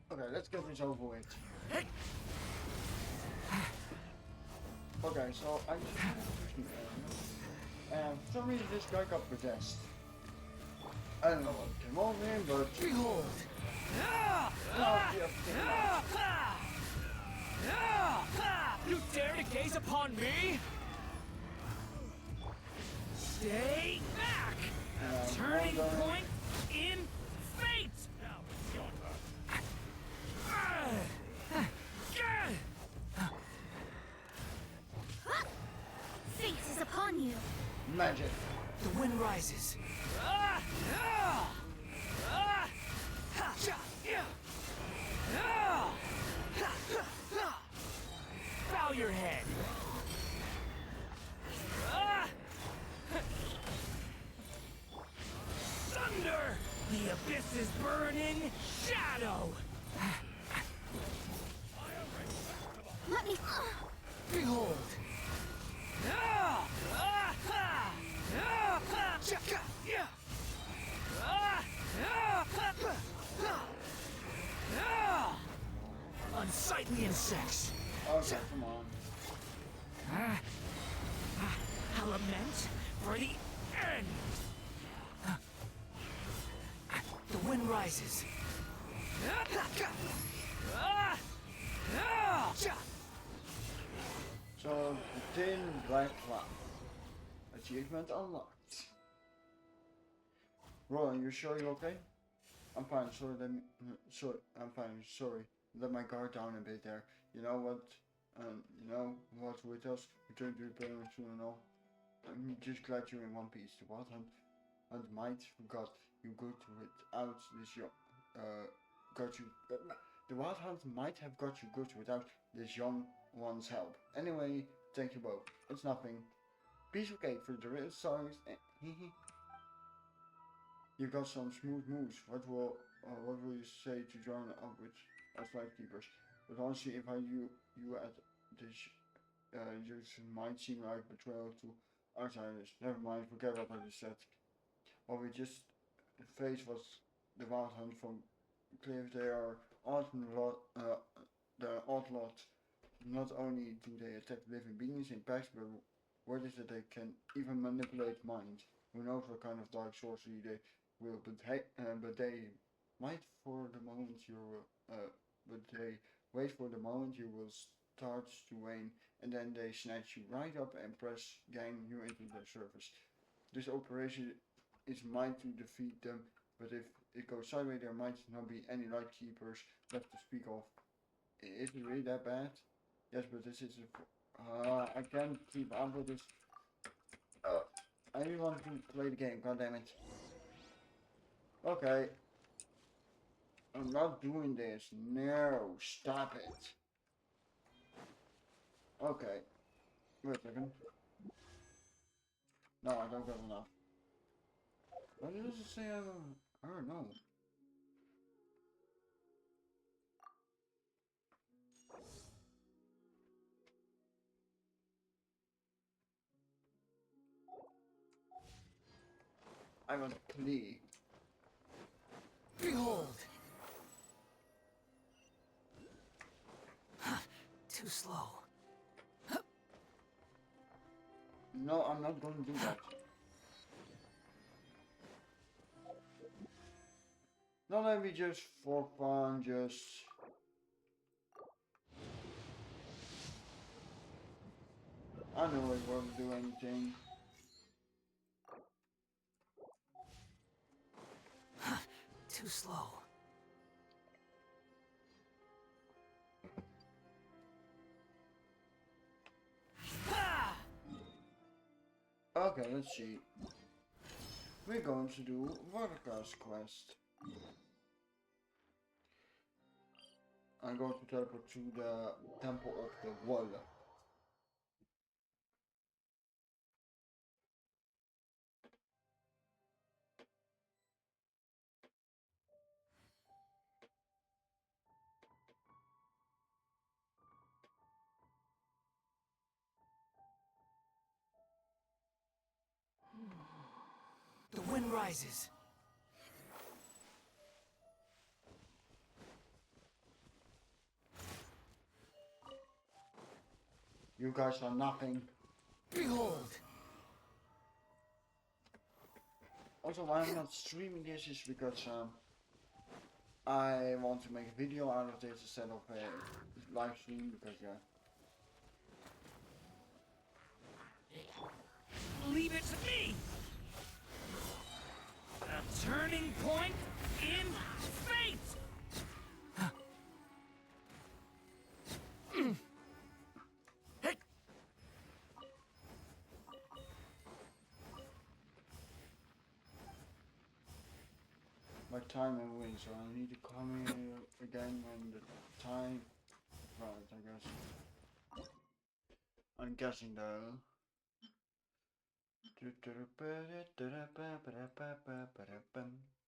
Okay, let's get this over with. Okay, so I just want to and for some reason this guy got possessed. I don't know what came over him, but Behold! You dare to gaze upon me? Stay back! Turning point in fate! Fate is upon you. magic. The wind rises. Bow your head. Thunder! The abyss's burning shadow! Let me. Behold! Unsightly insects! Okay, come on. A lament for the end! The wind rises. So, the thin black cloud. Achievement unlocked. Roland, you sure you're okay? I'm fine, sorry, I'm fine, sorry. Let my guard down a bit there. You know what with us, return to the parents soon and all. I'm just glad you're in one piece. The Wild Hunt might got you good without this the Wild Hunt might have got you good without this young one's help. Anyway, thank you both. It's nothing. Piece of cake for the real songs. You got some smooth moves. What will you say to join up with us Lightkeepers? But honestly, if I you at this, you might seem like betrayal to outsiders. Never mind, forget what I just said. What we just faced was the Wild Hunt from Cliff. They are they're outlawed. Not only do they attack living beings in packs, but what is that they can even manipulate minds. Who knows what kind of dark sorcery they will, but they might for the moment you but they wait for the moment you will start to wane, and then they snatch you right up and press gang you into their service. This operation is meant to defeat them, but if it goes sideways, there might not be any light keepers left to speak of. Is it really that bad? Yes, but this is I can't keep up with this. I really want to play the game, god damn it. Okay. I'm not doing this. No, stop it. Okay. Wait a second. No, I don't have enough. What does it say? I don't know. I want plea. Behold! Too slow. No, I'm not going to do that. Not let me just for fun, just... I know it won't do anything. Too slow. Okay, let's see. We're going to do Varka's quest. I'm going to teleport to the Temple of the Wall. The wind rises. You guys are nothing. Behold! Also, why I'm not streaming this is because I want to make a video out of this instead of a live stream because yeah. Leave it to me! A turning point in fate! Hey! My time and win, so I need to come here again when the time. Right, I guess. I'm guessing though.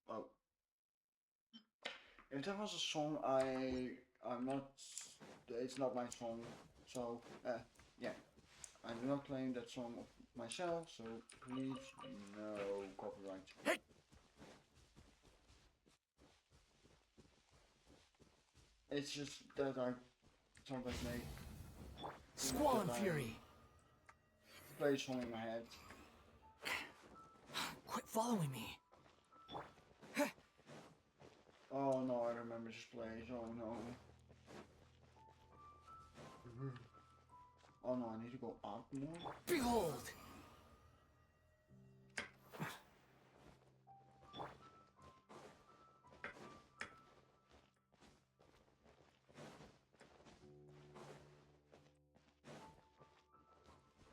Oh. If that was a song, I'm not. It's not my song, so yeah, I do not claim that song of myself. So please, no copyright. Hey! It's just that I sometimes make Squall and Fury! play a song in my head. Quit following me! Oh no, I remember this place. Oh no. Oh no, I need to go up more. Behold!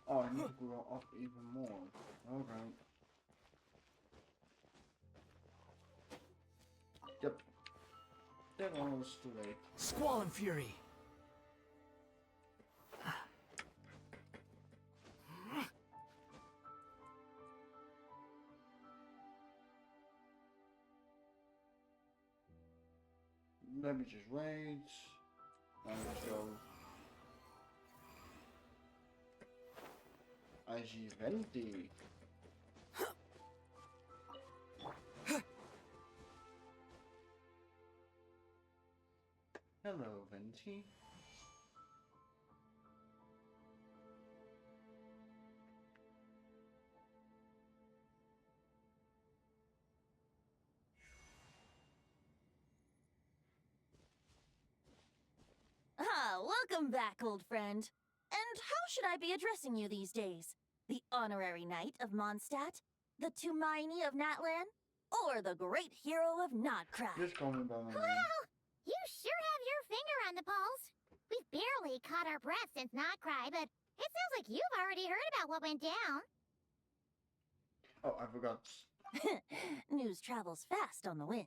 Oh, I need to go up even more. Okay. Yep. That one was too late. Squall and Fury! Let me just wait. Now let's go. I see Venti. Hello, Venti. Ah, welcome back, old friend. And how should I be addressing you these days? The honorary knight of Mondstadt? The Tumaini of Natlan? Or the great hero of Nodcry? Just call me by my name. Well, you sure have your finger on the pulse. We've barely caught our breath since Not Cry, but it sounds like you've already heard about what went down. Oh, I forgot. News travels fast on the wind.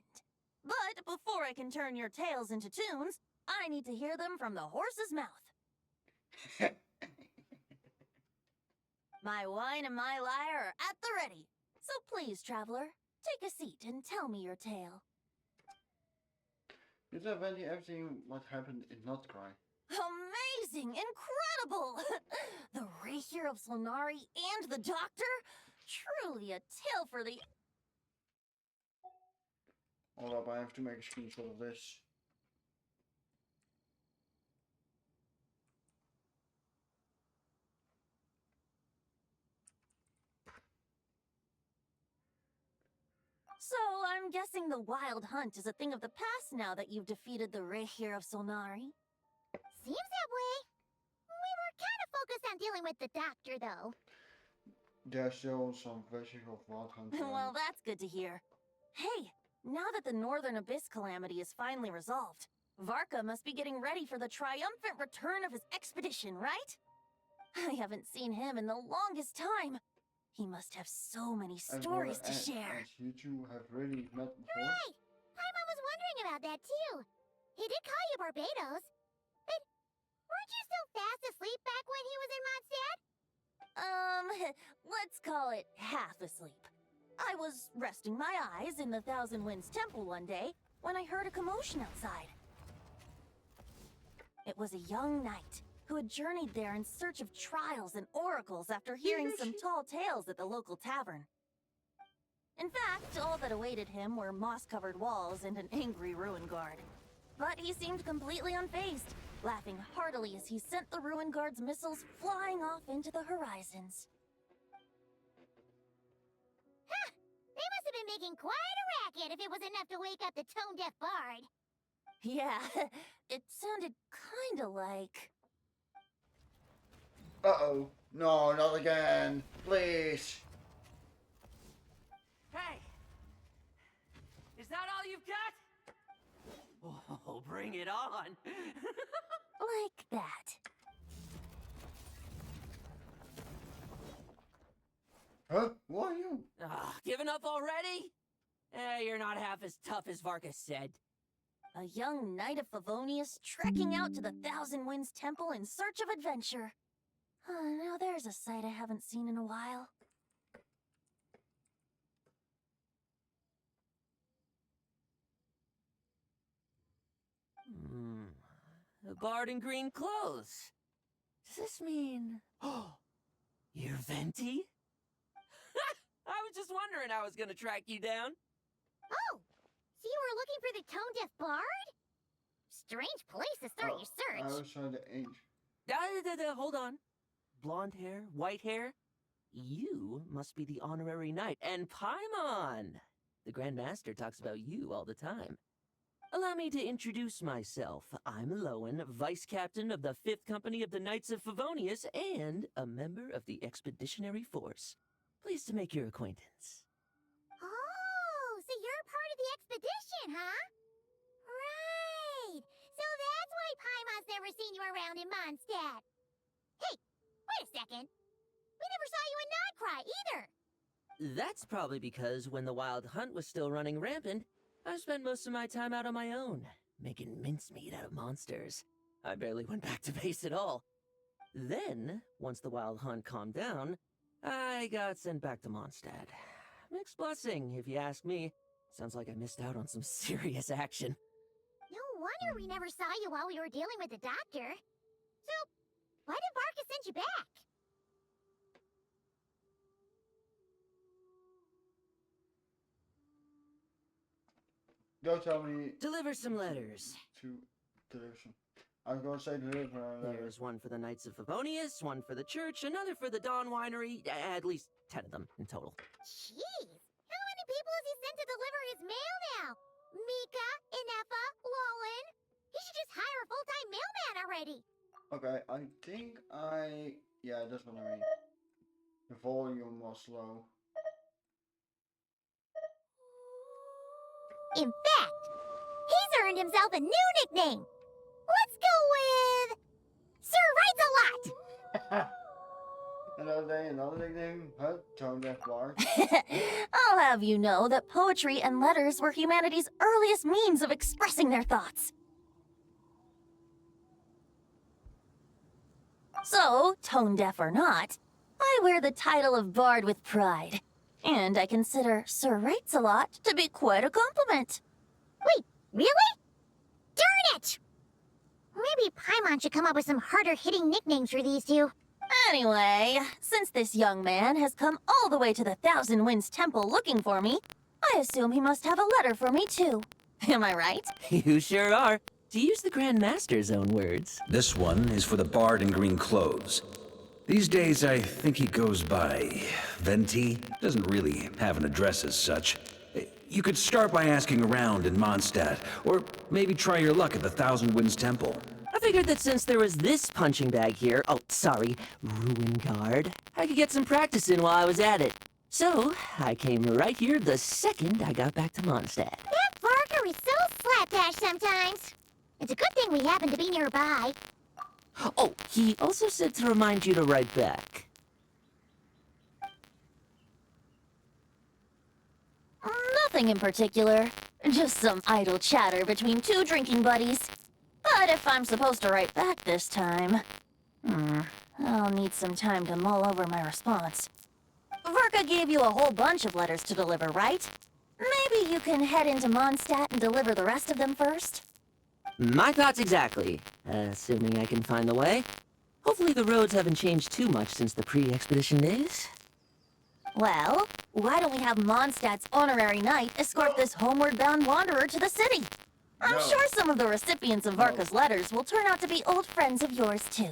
But before I can turn your tales into tunes, I need to hear them from the horse's mouth. My wine and my lyre are at the ready. So please, traveler, take a seat and tell me your tale. You tell Venti everything what happened in Not Cry. Amazing! Incredible! The Rapier of Solnari and the Doctor? Truly a tale for the... Hold up, I have to make a screenshot of this. So, I'm guessing the Wild Hunt is a thing of the past now that you've defeated the Rapier of Solnari. Seems that way. We were kind of focused on dealing with the doctor, though. There's still some version of Wild Hunt. Well, that's good to hear. Hey, now that the Northern Abyss calamity is finally resolved, Varka must be getting ready for the triumphant return of his expedition, right? I haven't seen him in the longest time. He must have so many stories to share. As you two have really met before. Right! Paimon was wondering about that, too. He did call you Barbados. But weren't you still fast asleep back when he was in Mondstadt? Let's call it half asleep. I was resting my eyes in the Thousand Winds Temple one day when I heard a commotion outside. It was a young knight who had journeyed there in search of trials and oracles after hearing some tall tales at the local tavern. In fact, all that awaited him were moss-covered walls and an angry ruin guard. but he seemed completely unfazed, laughing heartily as he sent the Ruin Guard's missiles flying off into the horizons. Huh! They must have been making quite a racket if it was enough to wake up the tone-deaf bard. Yeah, it sounded kinda like... Uh-oh. No, not again. Please. Hey! Is that all you've got? Oh, bring it on! like that. Huh? Who are you? Giving up already? You're not half as tough as Varka said. A young knight of Favonius trekking out to the Thousand Winds Temple in search of adventure. Now there's a sight I haven't seen in a while. A bard in green clothes. Does this mean... Oh, you're Venti? I was just wondering how I was gonna track you down. Oh! So you were looking for the tone-deaf bard? Strange place to start your search. I was trying to age. Hold on. Blonde hair, white hair? You must be the honorary knight. And Paimon! The Grand Master talks about you all the time. Allow me to introduce myself. I'm Lowen, Vice Captain of the 5th Company of the Knights of Favonius and a member of the Expeditionary Force. Pleased to make your acquaintance. Oh, so you're part of the expedition, huh? Right! So that's why Paimon's never seen you around in Mondstadt. Hey, wait a second. We never saw you in Nodcry either. That's probably because when the Wild Hunt was still running rampant, I spent most of my time out on my own, making mincemeat out of monsters. I barely went back to base at all. Then, once the Wild Hunt calmed down, I got sent back to Mondstadt. Mixed blessing, if you ask me. Sounds like I missed out on some serious action. No wonder we never saw you while we were dealing with the doctor. So, why did Varka send you back? Go tell me Deliver some letters. to deliver some. I was going to say deliver a letter. There's one for the Knights of Favonius, one for the church, another for the Dawn Winery, at least 10 of them in total. Jeez, how many people has he sent to deliver his mail now? Mika, Inefa, Lowen. He should just hire a full-time mailman already. Okay, I think yeah, that's what I mean. The volume was low. In fact, he's earned himself a new nickname. Let's go with... Sir Writes a Lot. Another nickname? Huh? Tone Deaf Bard? I'll have you know that poetry and letters were humanity's earliest means of expressing their thoughts. So, tone deaf or not, I wear the title of Bard with pride. And I consider Sir Writes a Lot to be quite a compliment. Wait, really? Darn it! Maybe Paimon should come up with some harder-hitting nicknames for these two. Anyway, since this young man has come all the way to the Thousand Winds Temple looking for me, I assume he must have a letter for me too. Am I right? You sure are. To use the Grand Master's own words. This one is for the bard in green clothes. These days, I think he goes by Venti. Doesn't really have an address as such. You could start by asking around in Mondstadt, or maybe try your luck at the Thousand Winds Temple. I figured that since there was this punching bag here, Ruin Guard, I could get some practice in while I was at it. So, I came right here the second I got back to Mondstadt. That Varka is so slapdash sometimes. It's a good thing we happen to be nearby. Oh, he also said to remind you to write back. Nothing in particular. Just some idle chatter between two drinking buddies. But if I'm supposed to write back this time... I'll need some time to mull over my response. Varka gave you a whole bunch of letters to deliver, right? Maybe you can head into Mondstadt and deliver the rest of them first? My thoughts exactly, assuming I can find the way. Hopefully the roads haven't changed too much since the pre-expedition days. Well, why don't we have Mondstadt's honorary knight escort this homeward-bound wanderer to the city? I'm No. sure some of the recipients of Varka's letters will turn out to be old friends of yours, too.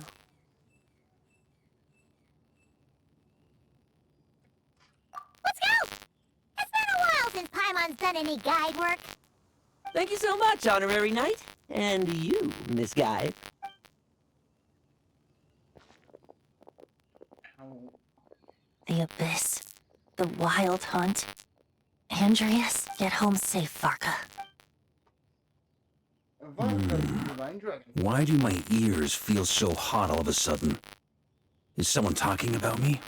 Let's go! It's been a while since Paimon's done any guide work. Thank you so much, Honorary Knight. And you, Miss Guy. Ow. The Abyss. The Wild Hunt. Andreas, get home safe, Varka. Varka is the Divine Dragon. Why do my ears feel so hot all of a sudden? Is someone talking about me?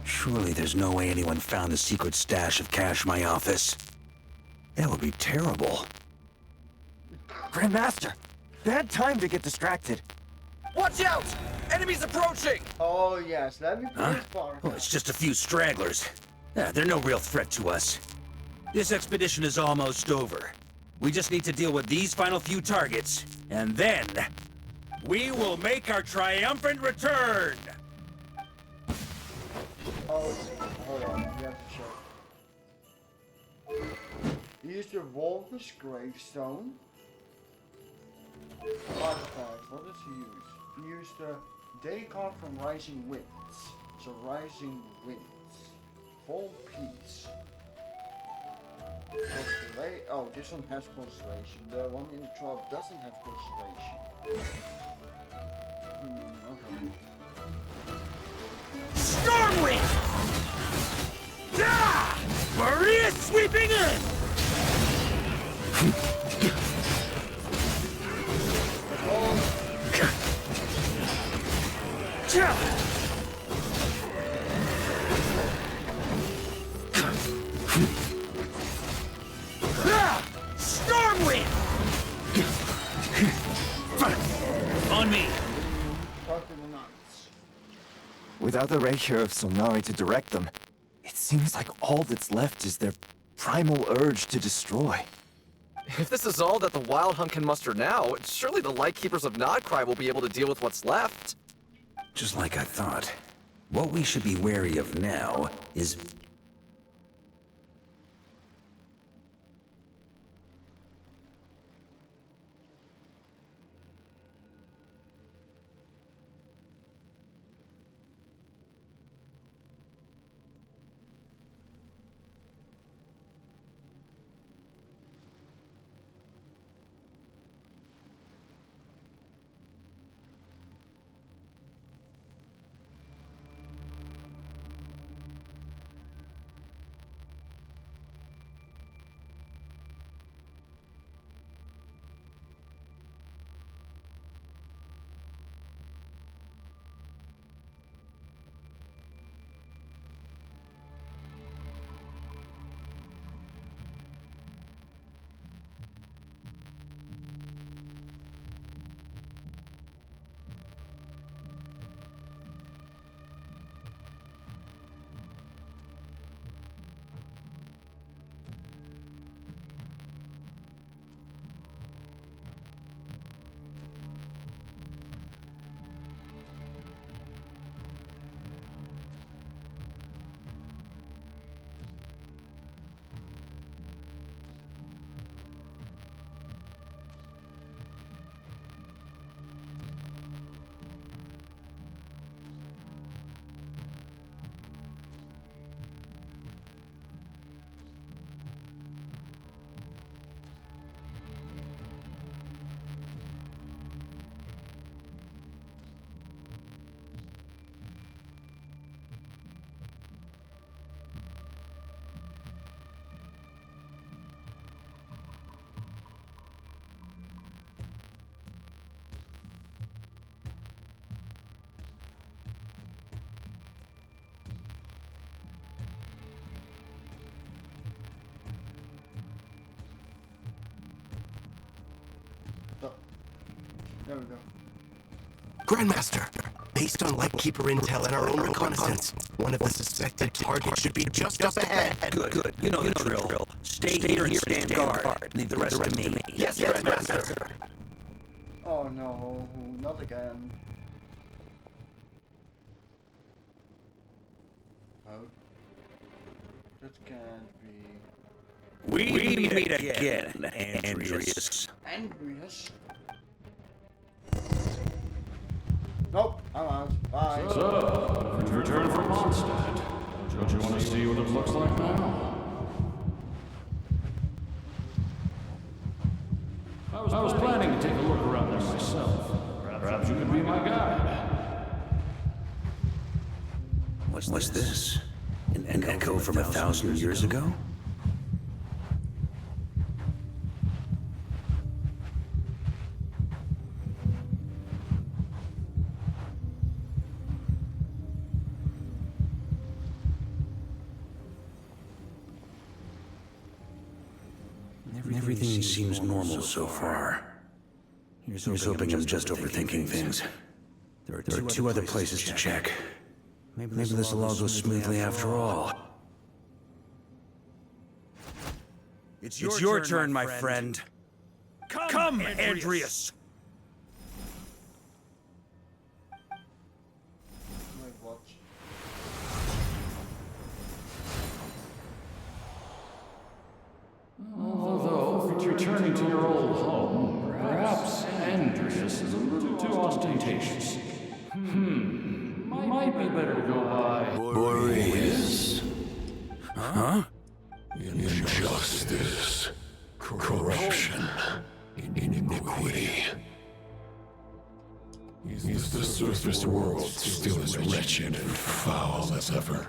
Surely there's no way anyone found the secret stash of cash in my office. That would be terrible. Grandmaster, bad time to get distracted. Watch out! Enemies approaching! Oh yes, let me Huh? please Varka. Oh, it's just a few stragglers. They're no real threat to us. This expedition is almost over. We just need to deal with these final few targets, and then we will make our triumphant return! Oh, hold on, you have to show. Use the Walrus Gravestone. Artifact, what does he use? He used the Day card from Rising Winds. So Rising Winds. Full Peace. Oh, this one has Constellation. The one in the drop doesn't have Constellation. Okay. Stormwind! Ah! Maria sweeping in! Stormwind! On me! Talk to the knights. Without the rapier of Solnari to direct them, it seems like all that's left is their primal urge to destroy. If this is all that the Wild Hunt can muster now, surely the Lightkeepers of Nodcry will be able to deal with what's left. Just like I thought. What we should be wary of now is... So, there we go. Grandmaster, based on Lightkeeper intel and our own reconnaissance, one of the suspected targets should be just up ahead. Good. You know the drill. Stay here and stand guard. Leave the rest to me. Yes, Grandmaster. no, not again. Oh, that can't be. We meet again, Andreas. Andreas? Nope, I'm out. Bye. So, you returned from Mondstadt. Don't you want to see what it looks like now? I was planning to take a look around there myself. Perhaps you could be my guide. What's this? An echo from 1,000 years ago? Everything seems normal so far. Here's hoping I'm just overthinking things. There are two other places to check. Maybe this will all go smoothly after all. It's your turn, my friend. Come, Andreas! Wait, what? Although, returning to your old home, perhaps Andreas is a little too ostentatious. Might be better to go by Boreas. Huh? Injustice. Corruption. Iniquity. Is the surface world still as wretched and foul as ever?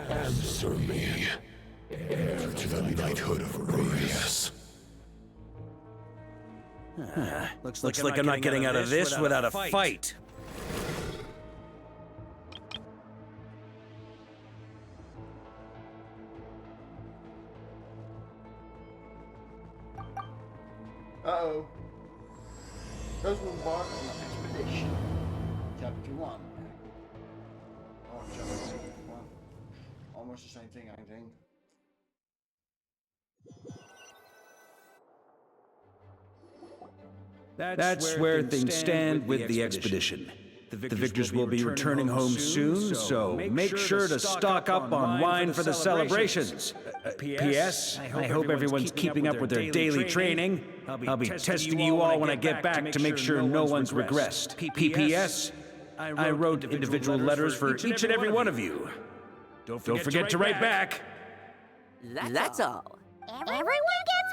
Answer me, heir to the knighthood of Boreas. Looks like I'm not getting out of this without a fight. Uh-oh. Those were embarked on an expedition. Chapter 1. Oh, chapter 1. Almost the same thing, I think. That's where things stand with the expedition. The victors will be returning home soon, so make sure to stock up on wine for the celebrations. P.S. I hope everyone's keeping up with their daily training. I'll be testing you all when I get back to make sure no one's regressed. P.P.S. I wrote individual letters for each and every one of you. Don't forget to write back. That's all. Everyone gets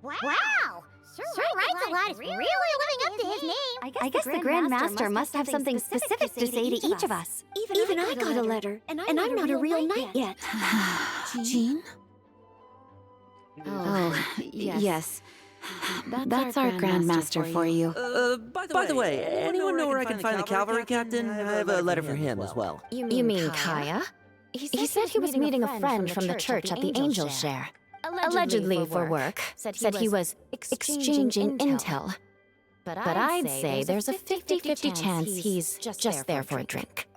one? Wow! Sir writes a lot is really living up to his name. I guess the Grand Master must have something specific to say to each of us. Even I got a letter, and I'm not a real knight yet. Jean? Oh, yes. That's our Grand Master for you. By the way, anyone know where I can find the cavalry captain? I have a letter for him as well. You mean Kaya? He said he was meeting a friend from the church at the Angel Share. Allegedly for work. Said he was exchanging intel. But I'd say there's a 50-50 chance he's just there for a drink.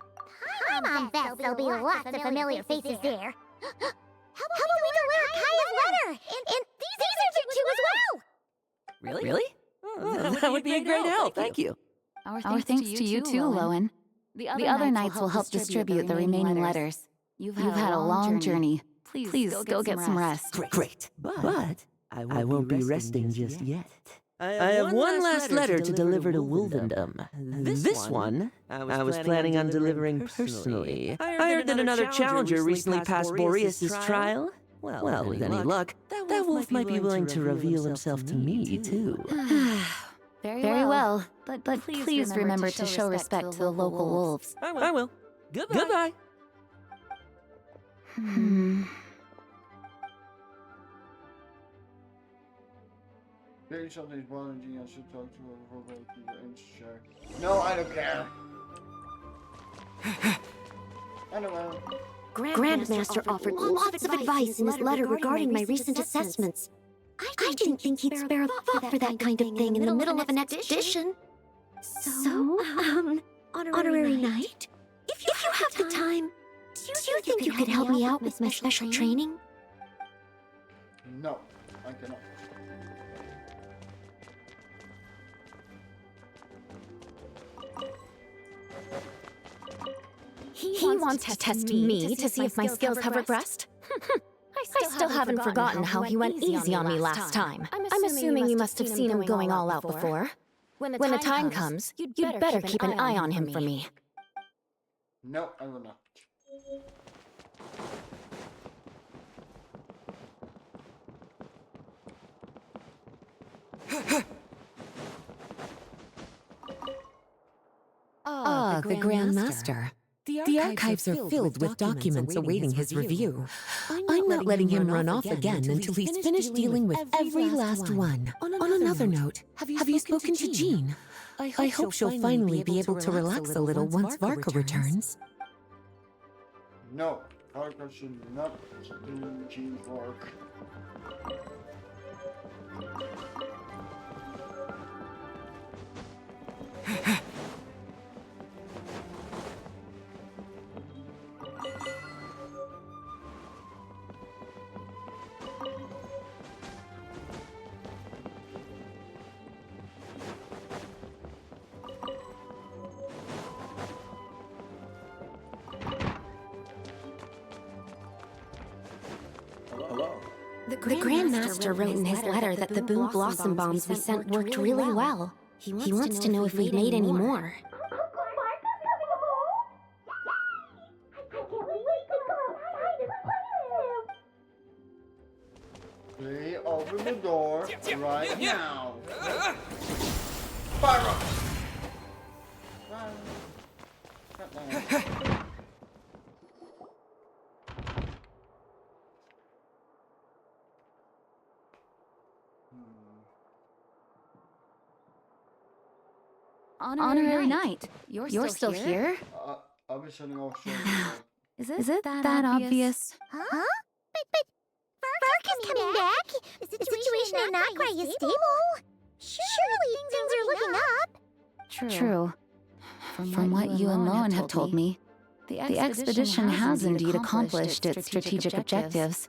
Paimon bets there'll be lots of familiar faces there. How about we deliver Kaya's letter? And these are two as well! Really? Oh, that would be a great help, thank you. Our thanks to you too, Lowen. The other knights will help distribute the remaining letters. You've had a long journey. Please go get some rest. Great. But I won't be resting just yet. I have one last letter to deliver to Wolvendom. This one, I was planning on delivering personally. I heard that another challenger recently passed Boreas' trial. Well, with any luck, that wolf might be willing to reveal himself to me, too. Very well. But please remember to show respect to the local wolves. I will. Goodbye. Maybe something's bothering you. I should talk to her before going to the Instashare. No, I don't care. Anyway. Grandmaster offered lots of advice in his letter regarding my recent assessments. I didn't think he'd spare a thought for that kind of thing in the middle of an expedition. So, honorary knight? If you have the time, do you think you could help me out with my special training? No, I cannot. He wants to test me to see if my skills have regressed? I still haven't forgotten how he went easy on me last time. I'm assuming you must have seen him going all out before. When the time comes, you'd better keep an eye on him for me. No, I will not. The Grand Master. The archives are filled with documents awaiting his review. I'm not letting him run off again until he's finished dealing with every last one. On another note, have you spoken to Jean? I hope she'll finally be able to relax a little once Varka returns. No, Varka should not do Jean's work. The Grand Master wrote in his letter that the Boom Blossom bombs we sent worked really well. He wants to know if we've made any more. Please open the door right now. Fire up! Honorary Knight, you're still here? I'll be sending off soon. Is it that obvious? Huh? But Varka's coming back? The situation in Nakrai is stable. Surely things are looking up. True. From what you and Loan have told me, the expedition has indeed accomplished its strategic objectives.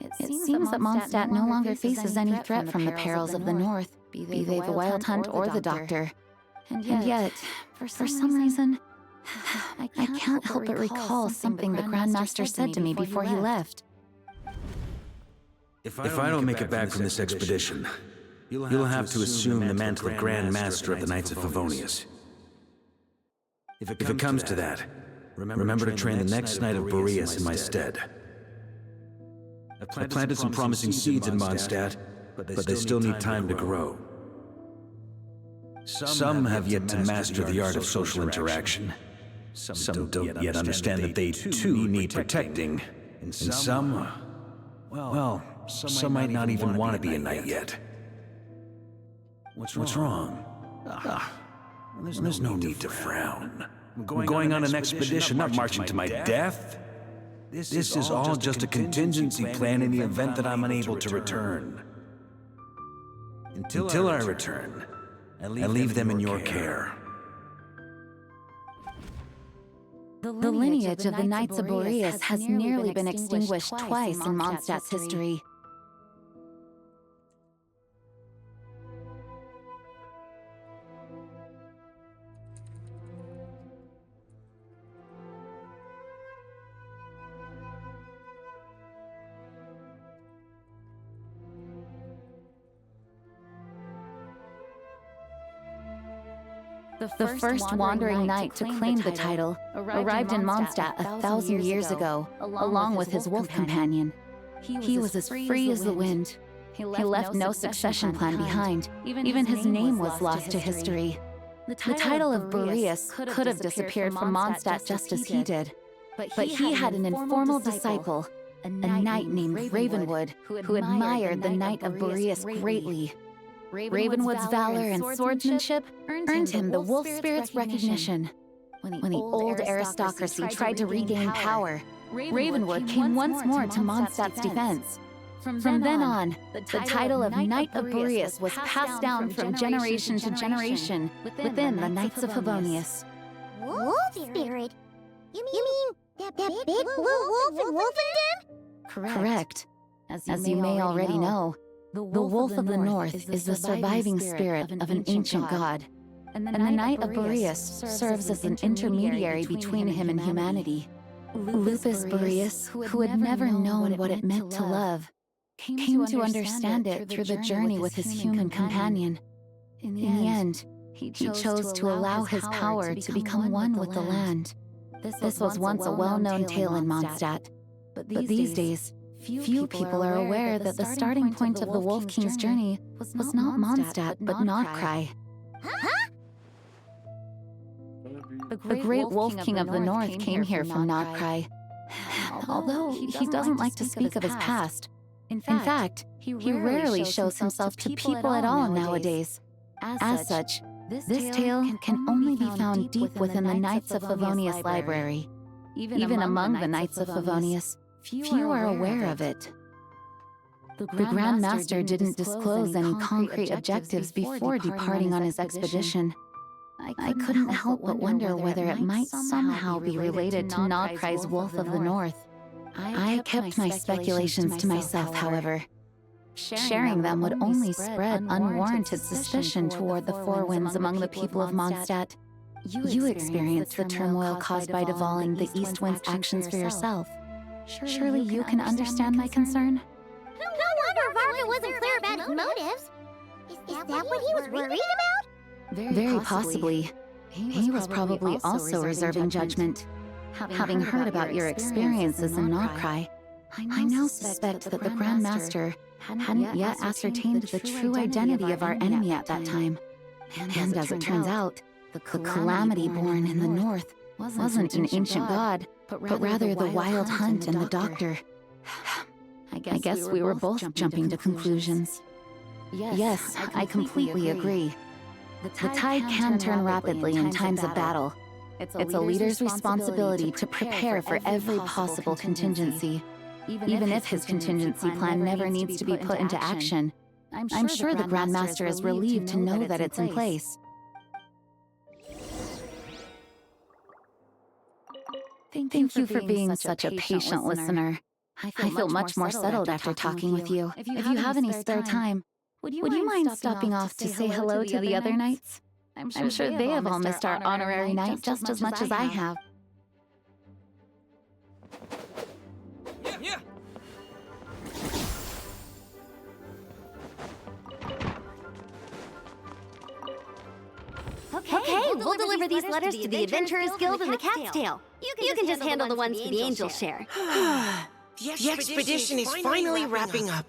It seems that Mondstadt no longer faces any threat from the perils of the North, be they the Wild Hunt or the Doctor. And yet, for some reason, I can't help but recall something the Grandmaster said to me before he left. If I don't make it back from this expedition, you'll have to assume the mantle of Grand Master of the Knights of Favonius. If it comes to that, remember to train the next Knight of Boreas in my stead. I planted some promising seeds in Mondstadt, but they still need time to grow. Some have yet to master the art of social interaction. Some don't yet understand that they too need protecting. And some, well, some might not even want to be a knight yet. What's wrong? There's no need to frown. I'm going on an expedition, not marching to my death. This is all just a contingency plan in the event that I'm unable to return. Until I return, I leave them in your care. The lineage of the Knights of Boreas has nearly been extinguished twice in Mondstadt's history. The first wandering knight to claim the title arrived in Mondstadt 1,000 years ago, along with his wolf companion. He was as free as the wind. He left no succession plan behind. Even his name was lost to history. The title of Boreas could have disappeared from Mondstadt just as he did. But he had an informal disciple, a knight named Ravenwood, who admired the Knight of Boreas greatly. Ravenwood's valor and swordsmanship earned him the Wolf Spirit's recognition. When the old aristocracy tried to regain power, Ravenwood came once more to Mondstadt's defense. From then on, the title of Knight of Boreas was passed down from generation to generation within the Knights of Favonius. Wolf spirit? You mean that big blue wolf in Wolfenden? Correct. As you may already know, the Wolf of the North is the surviving spirit of an ancient god, and the Knight of Boreas serves as an intermediary between him and humanity. Lupus Boreas, who had never known what it meant to love, came to understand it through the journey with his human companion. In the end, he chose to allow his power to become one with the land. This was once a well-known tale in Mondstadt, but these days, few people are aware that the starting point of the Wolf King's journey was not Mondstadt, but Nordkrai. The great Wolf King of the North came here from Nordkrai. Although he doesn't like to speak of his past, in fact, he rarely shows himself to people at all nowadays. As such, this tale can only be found deep within the Knights of Favonius library. Even among the Knights of Favonius, few are aware of it. The Grand Master didn't disclose any concrete objectives before departing on his expedition. I couldn't help but wonder whether it might somehow be related to Nordkrai's Wolf of the North. I kept my speculations to myself, however. Sharing them would only spread unwarranted suspicion toward the Four Winds among the people of Mondstadt. You experienced the turmoil caused by devolving the East Wind's actions for yourself. Surely you can understand my concern? No wonder Varka wasn't clear about his motives. Is that what he was worried about? Very possibly. He was probably also reserving judgment. Having heard about your experiences in Nordkrai, I now suspect that the Grand Master hadn't yet ascertained the true identity of our enemy at that time. And as it turns out, the calamity born in the north wasn't an ancient god, but rather the Wild Hunt and the Doctor. I guess we were both jumping to conclusions. Yes, I completely agree. The tide can turn rapidly in times of battle. It's a leader's responsibility to prepare for every possible contingency. Even if his contingency plan never needs to be put into action, I'm sure the Grand Master is relieved to know that it's in place. Thank you for being such a patient listener. I feel much more settled after talking with you. If you have any spare time, would you mind stopping off to say hello to the other knights? I'm sure they have all missed our honorary knight just as much as I have. Okay, we'll deliver these letters to the Adventurers Guild and the Cat's Tail. You can just handle the ones for the Angel Share. The expedition is finally wrapping up.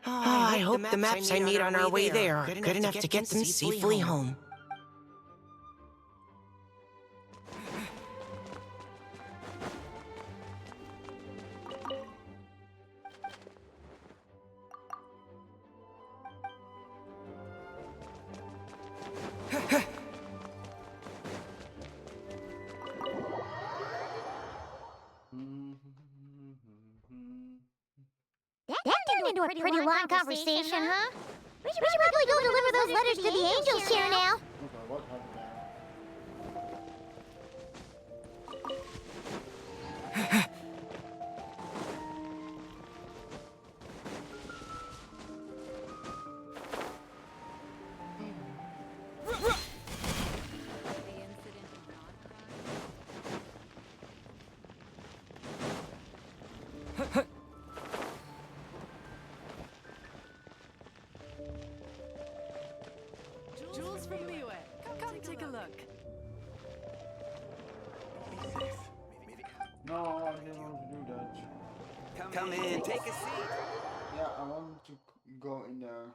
I hope the maps I made on our way there are good enough to get them safely home. That turned into a pretty long conversation, huh? We should probably go deliver those letters to the Angel Share now. No, I didn't want to do that. Come in, take a seat. Yeah, I wanted to go in there.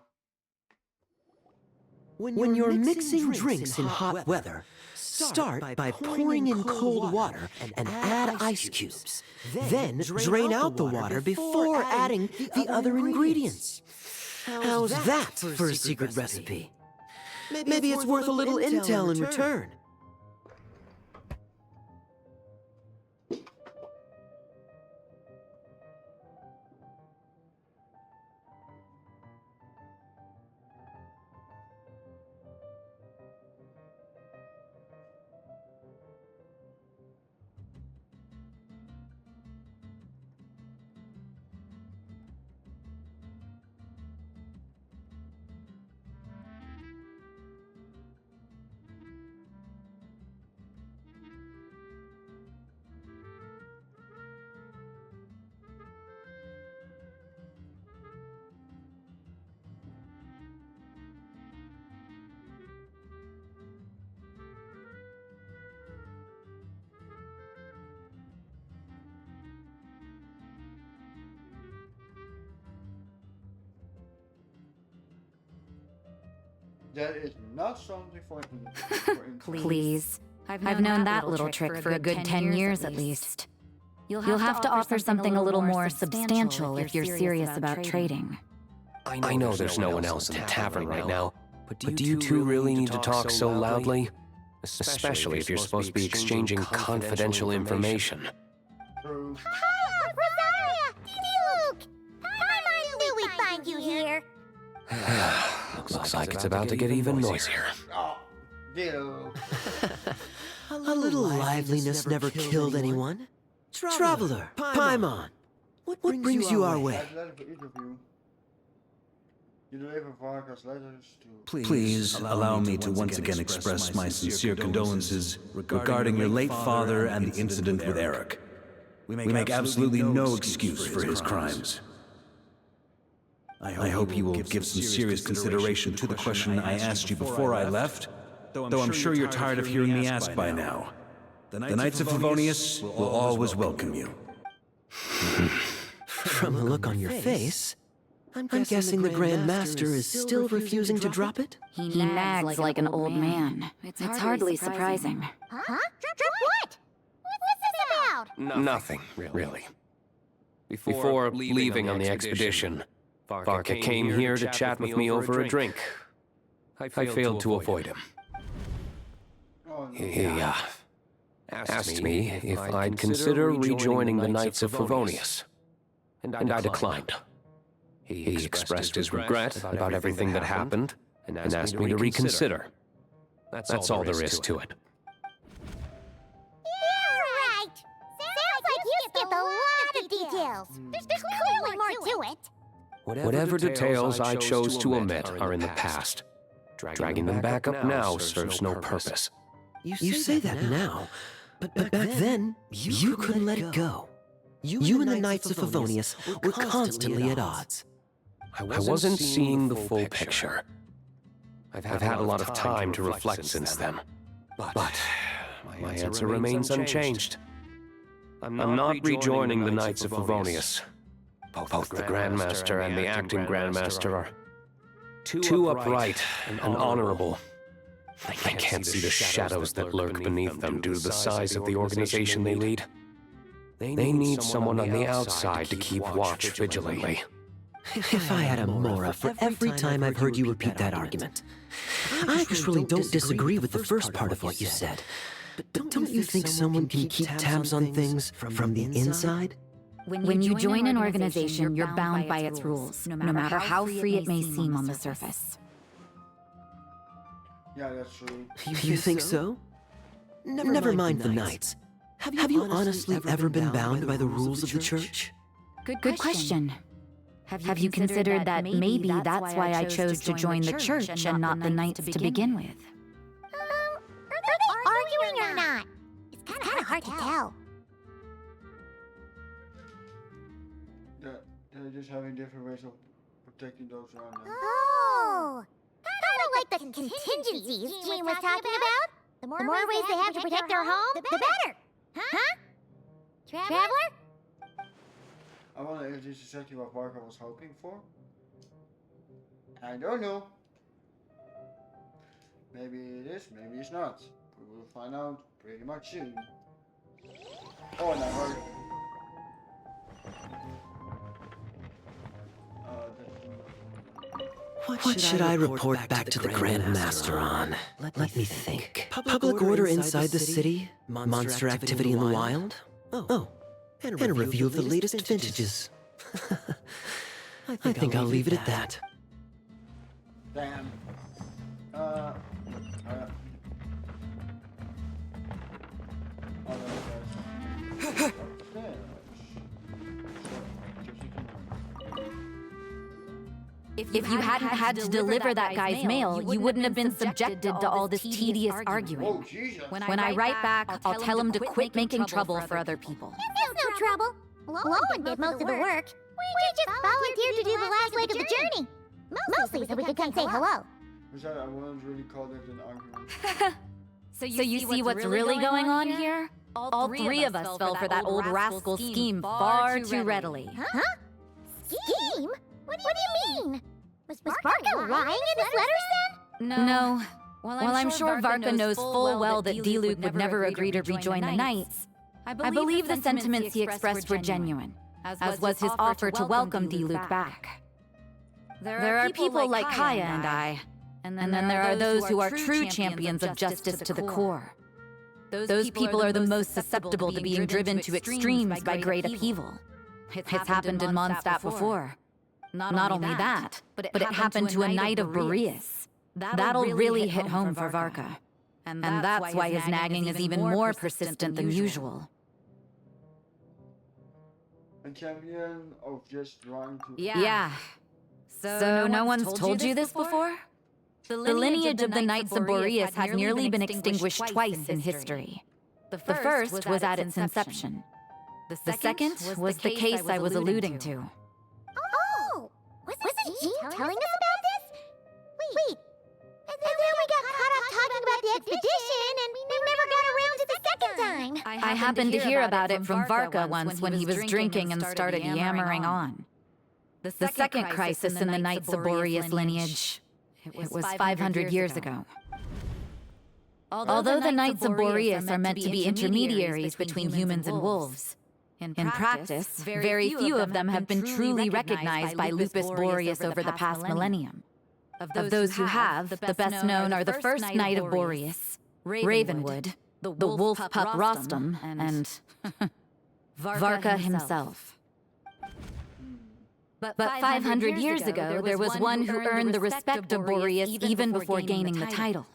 When you're mixing drinks in hot weather, start by pouring in cold water and add ice cubes. Then drain out the water before adding the other ingredients. How's that for a secret recipe? Maybe it's worth a little intel in return. That is not something for Please. I've known that little trick for a good 10 years at least. You'll have to offer something a little more substantial if you're serious about trading. I know there's no one else in the tavern right now, but do you two really need to talk so loudly? Especially if you're supposed to be exchanging confidential information. True. Rosaria! Duke! I knew we'd find you here. Looks like it's about to get even noisier. Oh, Duke. A little liveliness never killed anyone. Traveler, Paimon, what brings you our way? Letter for each of you. You deliver Varka's letters to... Please allow me to once again express my sincere condolences regarding your late father and the incident with Eric. We make absolutely no excuse for his crimes. I hope you will give some serious consideration to the question I asked you before I left, though I'm sure you're tired of hearing me ask by now. The Knights of Favonius will always welcome you. From the look on your face, I'm guessing the Grand Master is still refusing to drop it? He nags like an old man. It's hardly surprising. Huh? Drop what? What's this about? Nothing, really. Before leaving on the expedition, Varka came here to chat with me over a drink. I failed to avoid him. He asked me if I'd consider rejoining the Knights of Favonius, and I declined. He expressed his regret about everything that happened and asked me to reconsider. That's all there is to it. Yeah, right. Sounds like you skipped a lot of details. There's clearly more to it. Whatever details I chose to omit are in the past. Dragging them back up now serves no purpose. You say that now, but back then, you couldn't let it go. You and the Knights of Favonius were constantly at odds. I wasn't seeing the full picture. I've had a lot of time to reflect since then. But my answer remains unchanged. I'm not rejoining the Knights of Favonius. Both the Grandmaster and the acting Grandmaster are too upright and honorable. I can't see the shadows that lurk beneath them due to the size of the organization they lead. They need someone on the outside to keep watch vigilantly. If I had a Mora for every time I've heard you repeat that argument. I actually don't disagree with the first part of what you said. But don't you think someone can keep tabs on things from the inside? When you join an organization, you're bound by its rules, no matter how free it may seem on the surface. Yeah, that's true. You think so? Never mind the Knights. Have you honestly ever been bound by the rules of the Church? Good question. Have you considered that maybe that's why I chose to join the Church and not the Knights to begin with? Are they arguing or not? It's kind of hard to tell. They're just having different ways of protecting those around them. Oh! Kind of like the contingencies Jean was talking about. The more ways they have to protect their home, the better. Huh? Traveler? I wonder if this is exactly what Varka was hoping for. I don't know. Maybe it is, maybe it's not. We will find out pretty much soon. Oh, and I heard... What should I report back to the Grand Master on? Let me think. Public order inside the city? Monster activity in the wild? Oh, and a review of the latest vintages. I think I'll leave it at that. Damn. If you hadn't had to deliver that guy's mail, you wouldn't have been subjected to all this tedious arguing. Oh, Jesus. When I write back, I'll tell him to quit making trouble for other people. It's no trouble. Lowen did most of the work. We just volunteered to do the last leg of the journey. Mostly so we could come say hello. I wouldn't really call it an argument. So you see what's really going on here? All three of us fell for that old rascal scheme far too readily. Huh? Scheme? What do you mean? Was Varka lying in his letters then? No. While I'm sure Varka knows full well that Diluc would never agree to rejoin the Knights, I believe the sentiments he expressed were genuine, as was his offer to welcome Diluc back. There are people like Kaya and I, and then there are those who are true champions of justice to the core. Those people are the most susceptible to being driven to extremes by great upheaval. It's happened in Mondstadt before. Not only that, but it happened to a Knight of Boreas. That'll really hit home for Varka. And that's why his nagging is even more persistent than usual. A champion of just trying to... Yeah. So no one's told you this before? The lineage of the Knights of Boreas has nearly been extinguished twice in history. The first was at its inception. The second was the case I was alluding to. Oh! Wasn't Jean telling us about this? Wait. And then we got caught up talking about the expedition, and we never got around to the second time. I happened to hear about it from Varka once when he was drinking and started yammering on. The second crisis in the Knights of Boreas lineage, it was 500 years ago. Although the Knights of Boreas are meant to be intermediaries between humans and wolves, in practice, very few of them have been truly recognized by Lupus Boreas over the past millennium. Of those who have, the best known are the first Knight of Boreas, Ravenwood, the wolf pup Rostam, and Varka himself. But 500 years ago, there was one who earned the respect of Boreas even before gaining the title.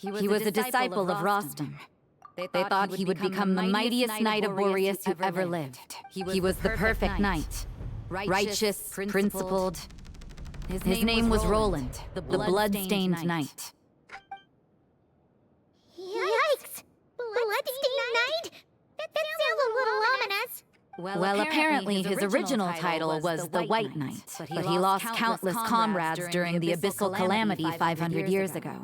He was a disciple of Rostam. They thought he would become the mightiest Knight of Boreas who ever lived. He was the perfect knight. Righteous, principled. His name was Roland, the blood-stained knight. Yikes! Blood-stained Knight? That sounds a little ominous. Well, apparently his original title was the White Knight, but he lost countless comrades during the Abyssal Calamity 500 years ago,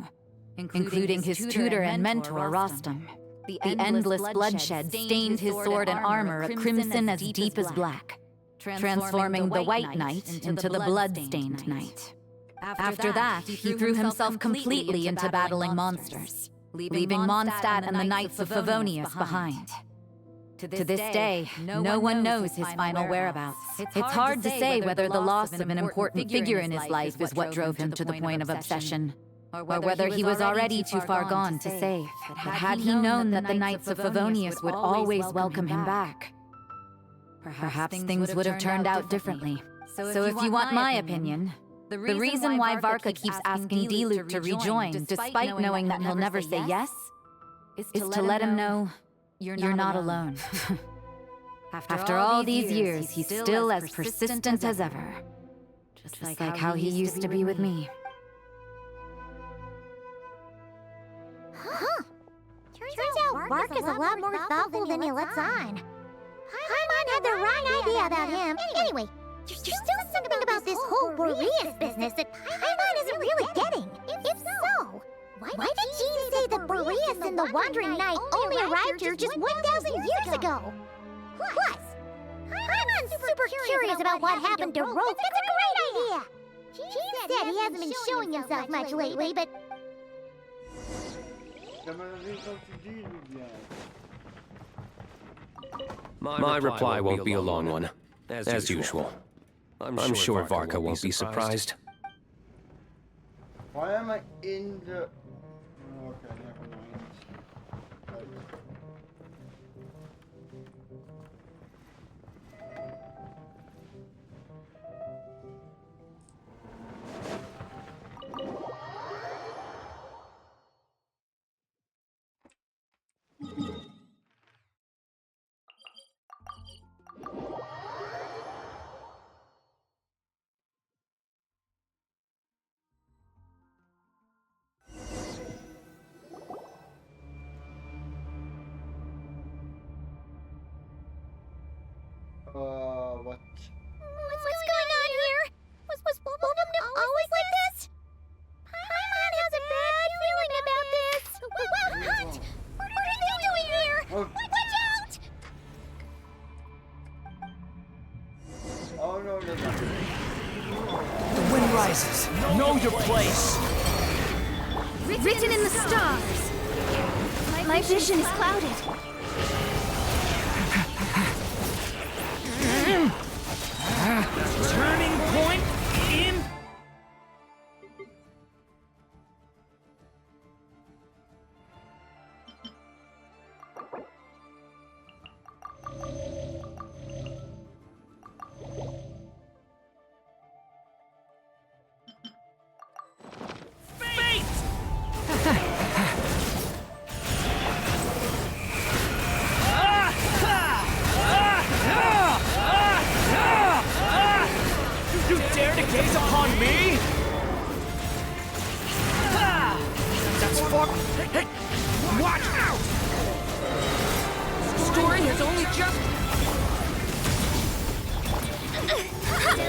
including his tutor and mentor, Rostam. The endless bloodshed stained his sword and armor a crimson as deep as black, transforming the White Knight into the blood-stained Knight. After that, he threw himself completely into battling monsters, leaving Mondstadt and the Knights of Favonius behind. To this day, no one knows his final whereabouts. It's hard to say whether the loss of an important figure in his life is what drove him to the point of obsession, or whether he was already too far gone to save. But had he known that the Knights of Favonius would always welcome him back, perhaps things would have turned out differently. So if you want my opinion, the reason why Varka keeps asking Diluc to rejoin, despite knowing that he'll never say yes, is to let him know you're not alone. After all these years, he's still as persistent as ever. Just like how he used to be with me. Huh. Turns out Varka's a lot more thoughtful than he lets on. Paimon had the right idea about him. Anyway, there's still something about this whole Boreas business that Paimon isn't really getting. If so, why did Jean say that Boreas and the Wandering Knight only arrived here just 1,000 years ago? Plus, Paimon's super curious about what happened to Rogue. That's a great idea! Jean said he hasn't been showing himself much lately, but... My reply won't be a long one, as usual. I'm sure Varka won't be surprised. Why am I in the... Okay, never mind. What? What's going on here? Was Wolfendom always like this? Paimon has a bad feeling about this. What? What are they doing here? Watch out! Oh no, no, no. The wind rises. Know your place. Written in the stars. My vision is clouded. Turning point in. You dare to gaze upon me? That's far. Hey, watch out! Story has only just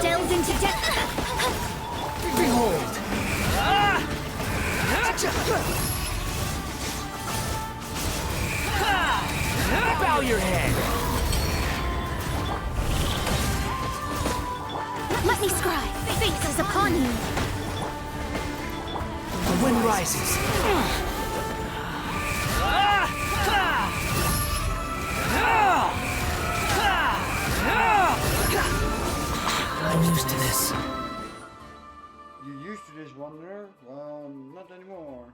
Delved into depth. behold. Bow your head. Let me scry. Fate is upon you. The wind rises. I'm used to this. You used to this, Wanderer? Well, not anymore.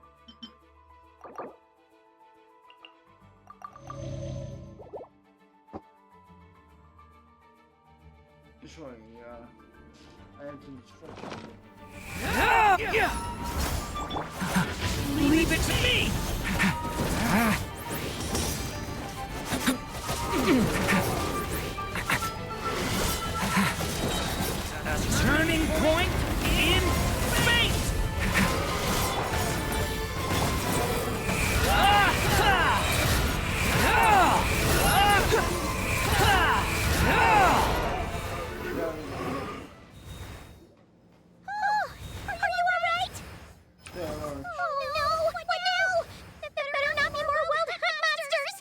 This way, yeah. I have to instruction. Leave it to me! A turning point in fate! Are you alright? Yeah, Oh no! What now? There better not be more wild hunt monsters!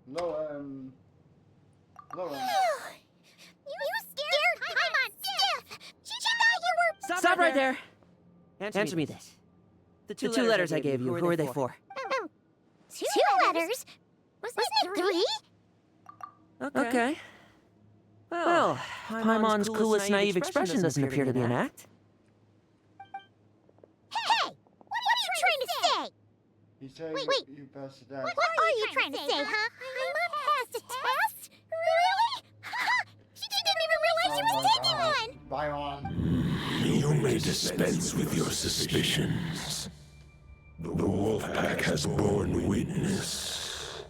no, You scared Paimon stiff! She thought you were... Stop right there. Answer me this. The two letters I gave you, who are they for? 2 letters? Wasn't it 3? Okay. Well, Paimon's coolest naive expression doesn't appear to be an act. Hey! What are you trying to say? he said Wait. you passed it out. What are you trying to say, huh? Paimon passed a test? Really? She didn't even realize she was taking one! Bye on. You may dispense with your suspicions. The Wolfpack has borne witness.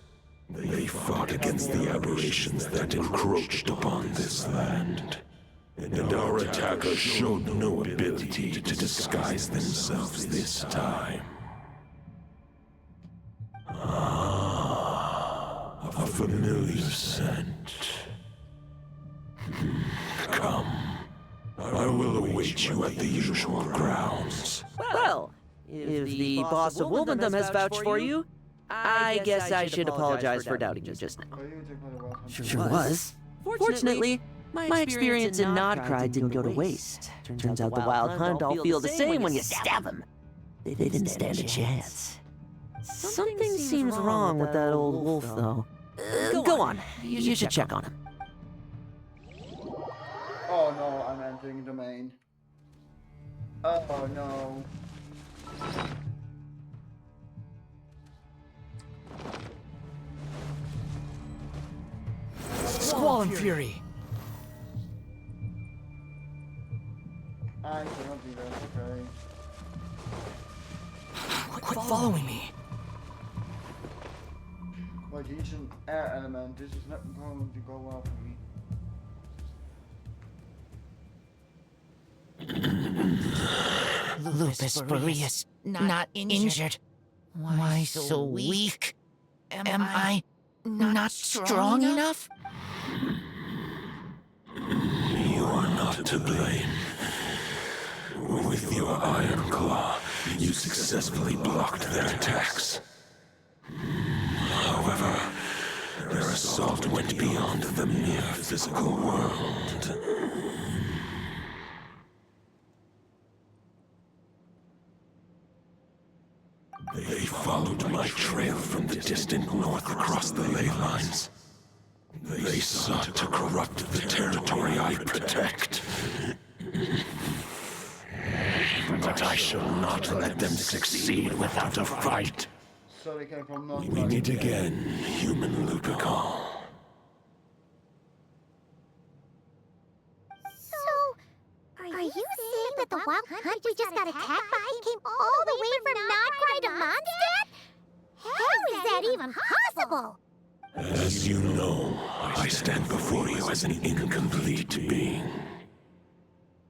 They fought against the aberrations that encroached upon this land. And our attackers showed no ability to disguise themselves this time. Ah, a familiar scent. Come. I will await you at the usual grounds. Well, if the boss of Wolfendom has vouched for you, I guess I should apologize for doubting you just now. Sure was. Fortunately, my experience in Nodcry didn't go to waste. Turns out the Wild Hunt all feel the same when you stab them. They didn't stand a chance. Something seems wrong with that old wolf, though. Go on. You should check on him. Oh no, I'm entering the domain. Oh no. Squall and Fury! I cannot do that, okay. Quit following me. Wait, he's an air element. This is not going to go well for me. Lupus Boreas, not injured. Why so weak? Am I not strong enough? You are not to blame. With your iron claw, you successfully blocked their attacks. However, their assault went beyond the mere physical world. They followed my trail from the distant north across the ley lines. They sought to corrupt the territory I protect. But I shall not let them succeed without a fight. So they came from north. We meet again, human Lupical. Are you saying that the wild hunt we just got attacked by came all the way from Nodcry to Mondstadt? How is that even possible? As you know, I stand before you as an incomplete being.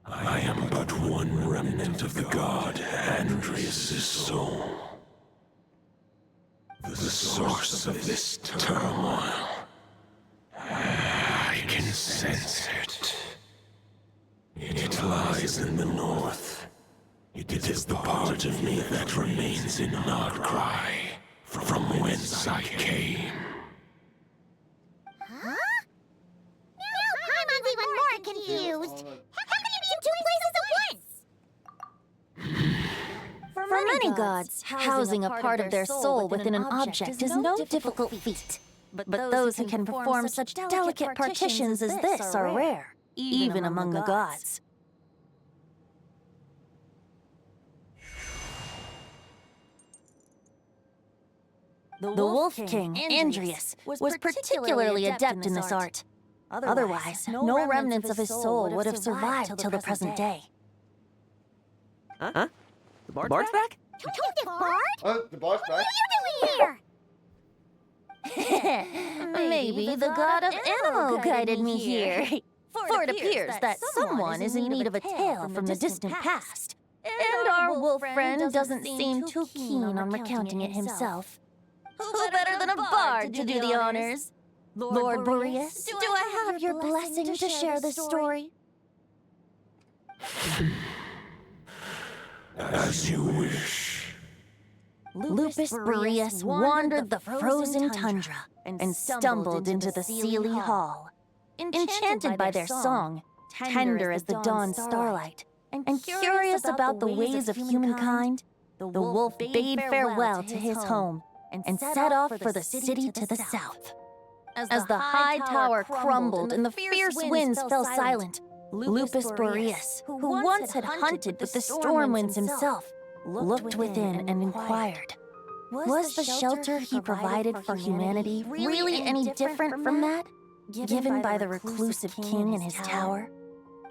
I am but one remnant of the god Andreas' soul. The source of this turmoil. I can sense it. It lies in the north. It is the part of me that remains in Nodcry, from whence I came. Huh? Now Paimon's even more confused. How can he be in two places at once? For many gods, housing a part of their soul within an object is no difficult feat. But those who can perform such delicate partitions as this are rare, even among the gods. The Wolf King, Andreas, was particularly adept in this art. Otherwise, no remnants of his soul would have survived till the present day. Huh? The Bard's back? Detective Bard? The Bard's back? What are you doing here? Maybe the god of Animal guided me here. For it appears that someone is in need of a tale from the distant past. And our wolf friend doesn't seem too keen on recounting it himself. Who better than a bard to do the honors? Lord Boreas, do I have your blessing to share this story? As you wish. Lupus Boreas wandered the frozen tundra and stumbled into the Sealy Hall. Enchanted by their song, tender as the dawn starlight, and curious about the ways of humankind, the wolf bade farewell to his home and set off for the city to the south. As the high tower crumbled and the fierce winds fell silent, Lupus Boreas, who once had hunted with the storm winds himself, looked within and inquired, was the shelter he provided for humanity really any different from that given by the reclusive king in his tower?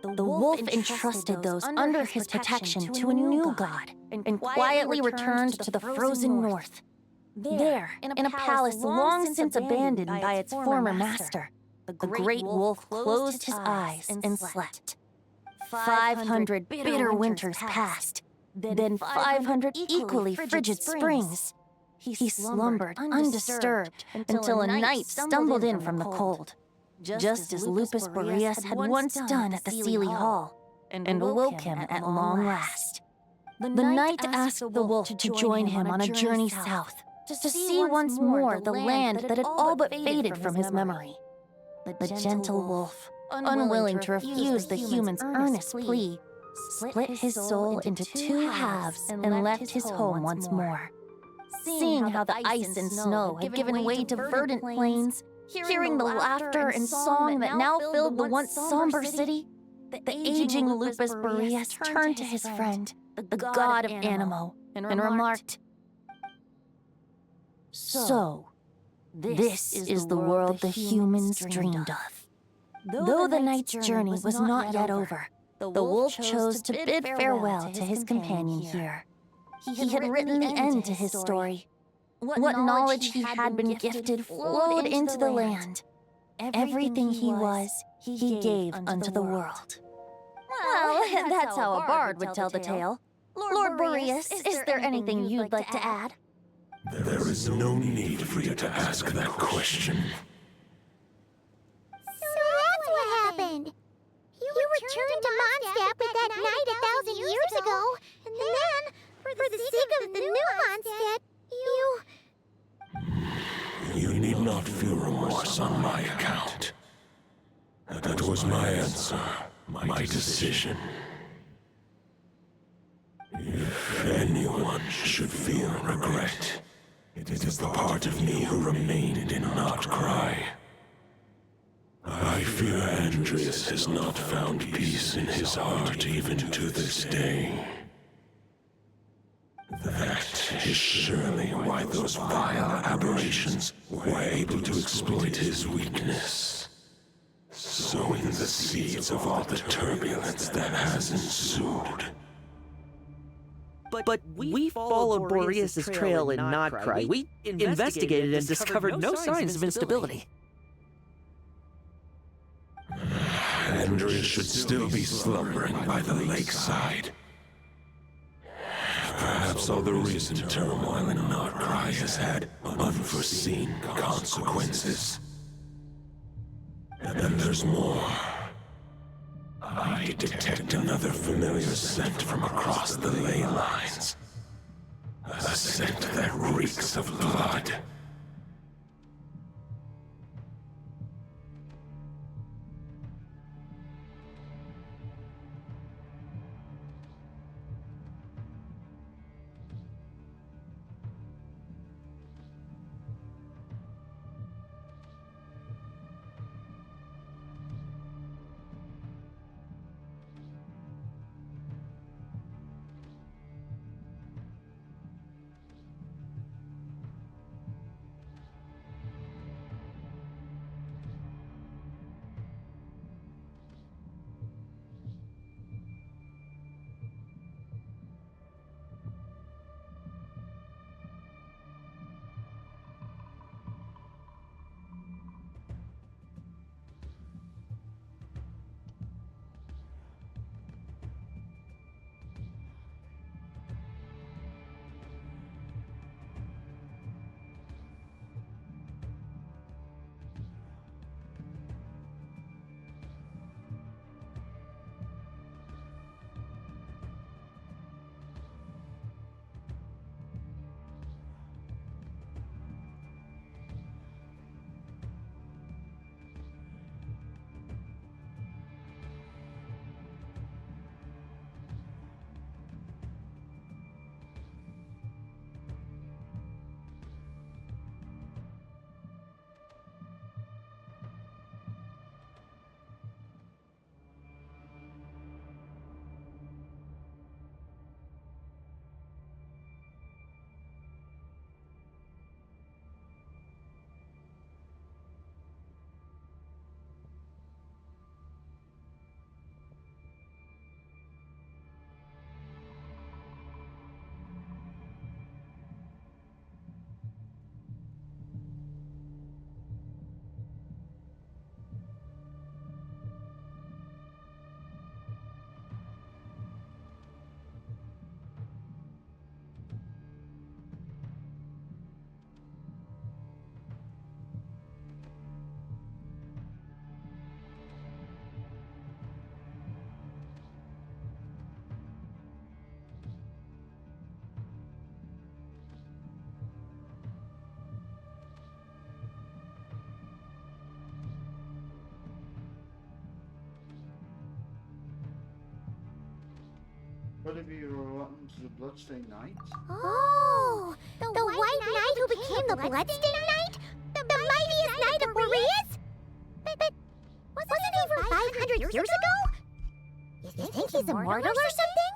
The wolf entrusted those under his protection to a new god and quietly returned to the frozen north. There, in a palace long since abandoned by its former master, the great wolf closed his eyes and slept. 500 bitter winters passed, then 500 equally frigid springs. He slumbered undisturbed until a night stumbled in from the cold, just as Lupus Boreas had once done at the Sealy Hall, and awoke him at long last. The night asked the wolf to join him on a journey south, to see once more the land that had all but faded from his memory. The gentle wolf, unwilling to refuse the human's earnest plea, split his soul into two halves and left his home once more. Seeing how the ice and snow had given way to verdant plains, hearing the laughter and song that now filled the once somber city, the aging Lupus Boreas turned to his friend, the god of Animo, and remarked, "So, this is the world the humans dreamed of." Though the knight's journey was not yet over, the wolf chose to bid farewell to his companion here. He had written the end to his story. What knowledge he had been gifted flowed into the land. Everything he was, he gave unto the world. Well, that's how a bard would tell the tale. Lord Boreas, is there anything you'd like to add? There is no need for you to ask that question. So that's what happened. You returned to Mondstadt with that knight 1,000 years ago, and then, for the sake of the new Mondstadt, You need not feel remorse on my account. That was my answer, my decision. If anyone should feel regret, it is the part of me who remained in not cry. I fear Andreas has not found peace in his heart even to this day. That is surely why those vile aberrations were able to exploit his weakness, sowing the seeds of all the turbulence that has ensued. But we followed Boreas' trail in Nodcry. We investigated and discovered no signs of instability. Andreas should still be slumbering by the lakeside. Perhaps all the recent turmoil in Nodcry has had unforeseen consequences. And there's more. I detect another familiar scent from across the ley lines. A scent that reeks of blood. What if you were rotten to the Bloodstained Knight? Oh, the White Knight who became the Bloodstained Knight? The mightiest Knight of Boreas? But wasn't he over 500 years ago? he's immortal or something?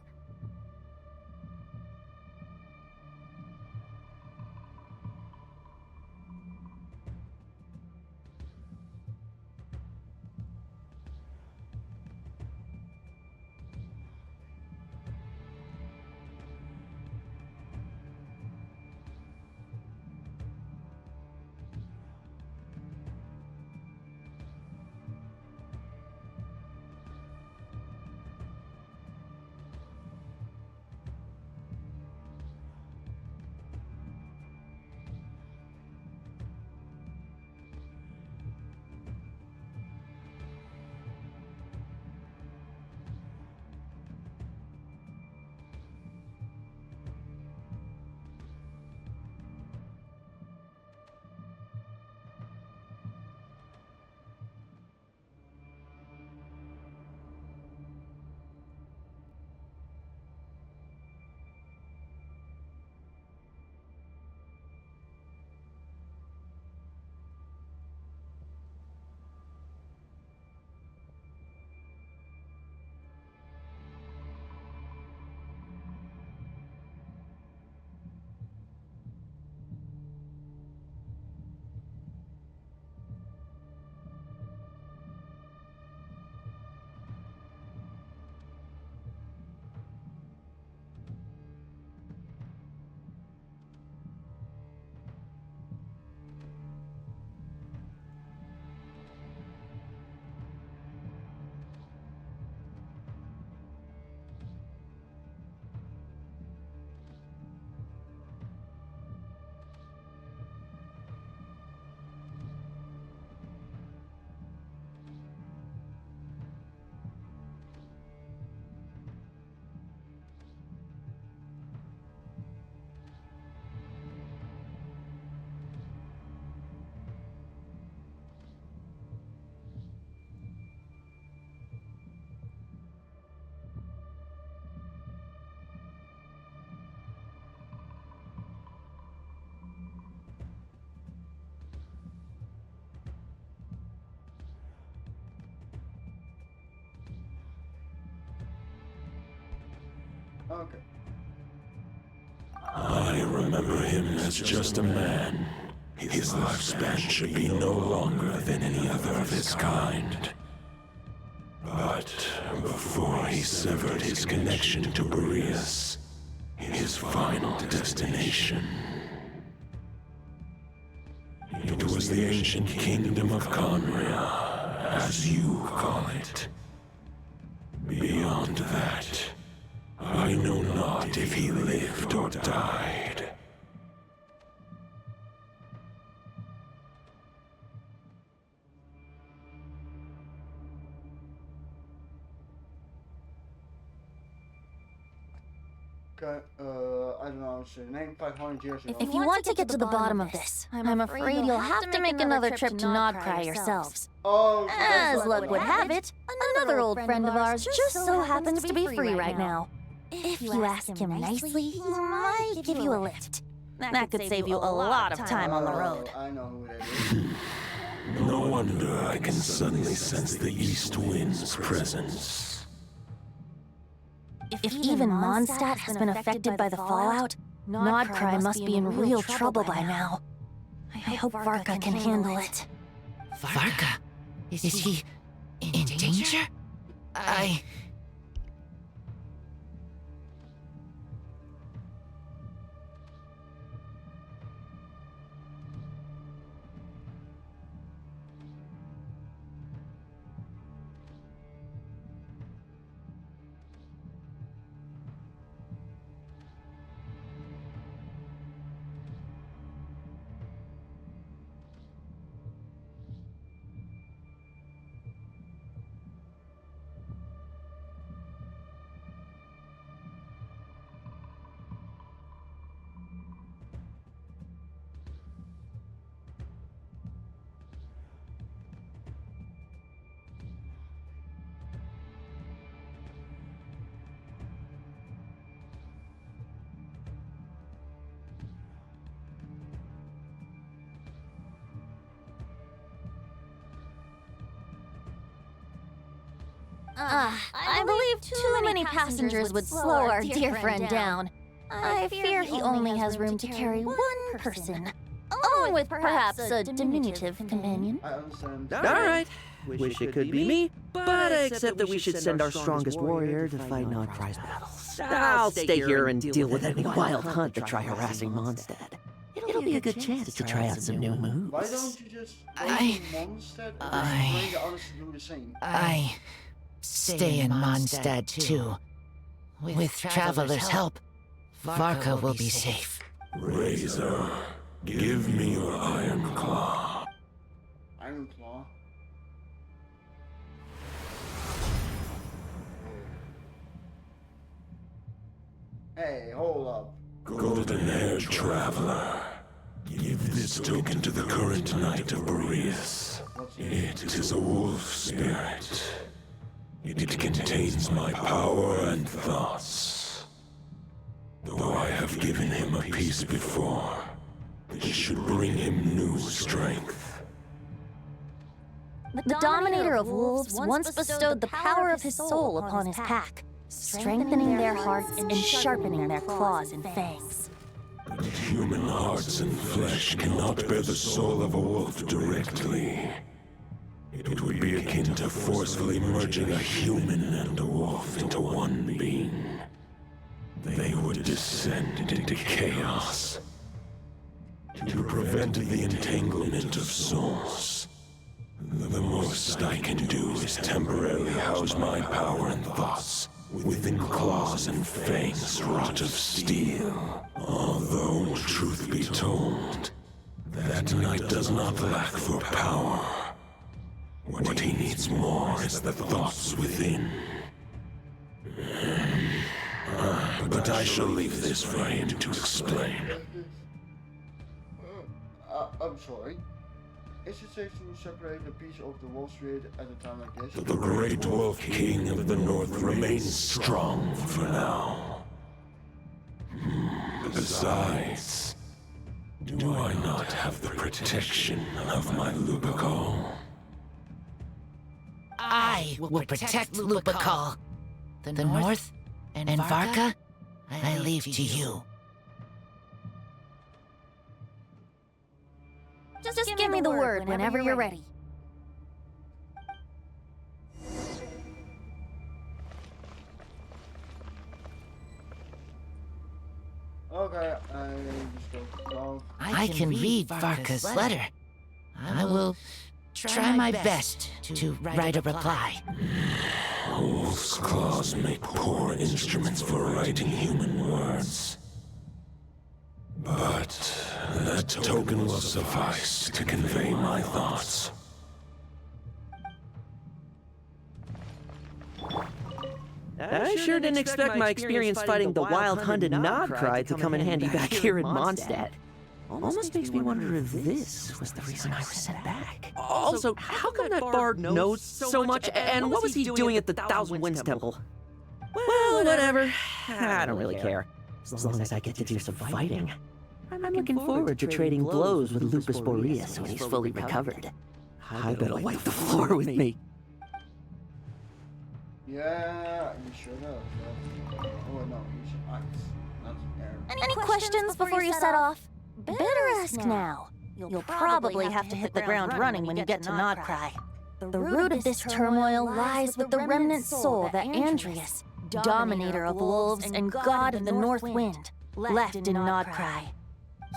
Okay. I remember him as just a man. His lifespan should be no longer than any other of his kind. But before he severed his connection to Boreas, his final destination, it was the ancient kingdom of Conria, as you call it. Beyond that, I know not if he lived or died. Okay, I don't know, it's name 500 years ago. If you want to get to the bottom of this, I'm afraid you'll have to make another trip to Nodcry yourselves. Oh, As luck would have it, another old friend of ours just so happens to be free right now. If you ask him nicely, he might give you a lift. That could save you a lot of time on the road. I know who that is. No wonder I can suddenly sense the east wind's presence. If even Mondstadt has been affected by the fallout, Nodcry must be in real trouble by now. I hope Varka can handle it. Varka? Is he in danger? I believe too many passengers would slow our dear friend down. I fear he only has room to carry one person, along with perhaps a diminutive companion. I understand. Alright, wish it could be me, but I accept that we should send our strongest warrior to fight Nodcry's battles. I'll stay here and deal with any wild hunt that try harassing Mondstadt. It'll be a good chance to try out some new moves. Why don't you just go to Mondstadt and bring the others to do the same? I stay in Mondstadt too. With Traveler's help, Varka will be safe. Razor, give me your Iron Claw. Iron Claw? Hey, hold up. Golden-haired Traveler, give this token to the current Knight of Boreas. It is a wolf spirit. It contains my power and thoughts. Though I have given him a piece before, this should bring him new strength. The Dominator of Wolves once bestowed the power of his soul upon his pack, strengthening their hearts and sharpening their claws and fangs. But human hearts and flesh cannot bear the soul of a wolf directly. It would be akin to forcefully merging a human and a wolf into one being. They would descend into chaos. To prevent the entanglement of souls, the most I can do is temporarily house my power and thoughts within claws and fangs wrought of steel. Although, truth be told, that knight does not lack for power. What he needs more is the thoughts within. But I shall leave this for him to explain. I'm sorry. Is it safe to separate a piece of the wolf spirit at a time like this? The great wolf king of the north remains strong for now. Besides, do I not have the protection of my Lubicol? I will protect Lubicol. The North and Varka, I leave to you. Just give me the word whenever you're ready. Okay, I just go down. I can read Varka's letter. I will try my best to write a reply. Wolf's claws make poor instruments for writing human words. But that token will suffice to convey my thoughts. I sure didn't expect my experience fighting the wild-hunted Nodcry to come in handy back here in Mondstadt. Almost makes me wonder if this was the reason I was sent back. Also, how come that bard knows so much, and what was he doing at the Thousand Winds Temple? Well, whatever. I don't really care. As long as I get to do some fighting. I'm looking forward to trading blows with Lupus Boreas when he's fully recovered. I better wipe the floor with me. Yeah, you should have. Oh no, you should ice, not air. Any questions before you set off? Better ask now. You'll probably have to hit the ground running when you get to Nodcry. The root of this turmoil lies with the remnant soul that Andreas, Dominator of Wolves and God of the North Wind, left in Nodcry.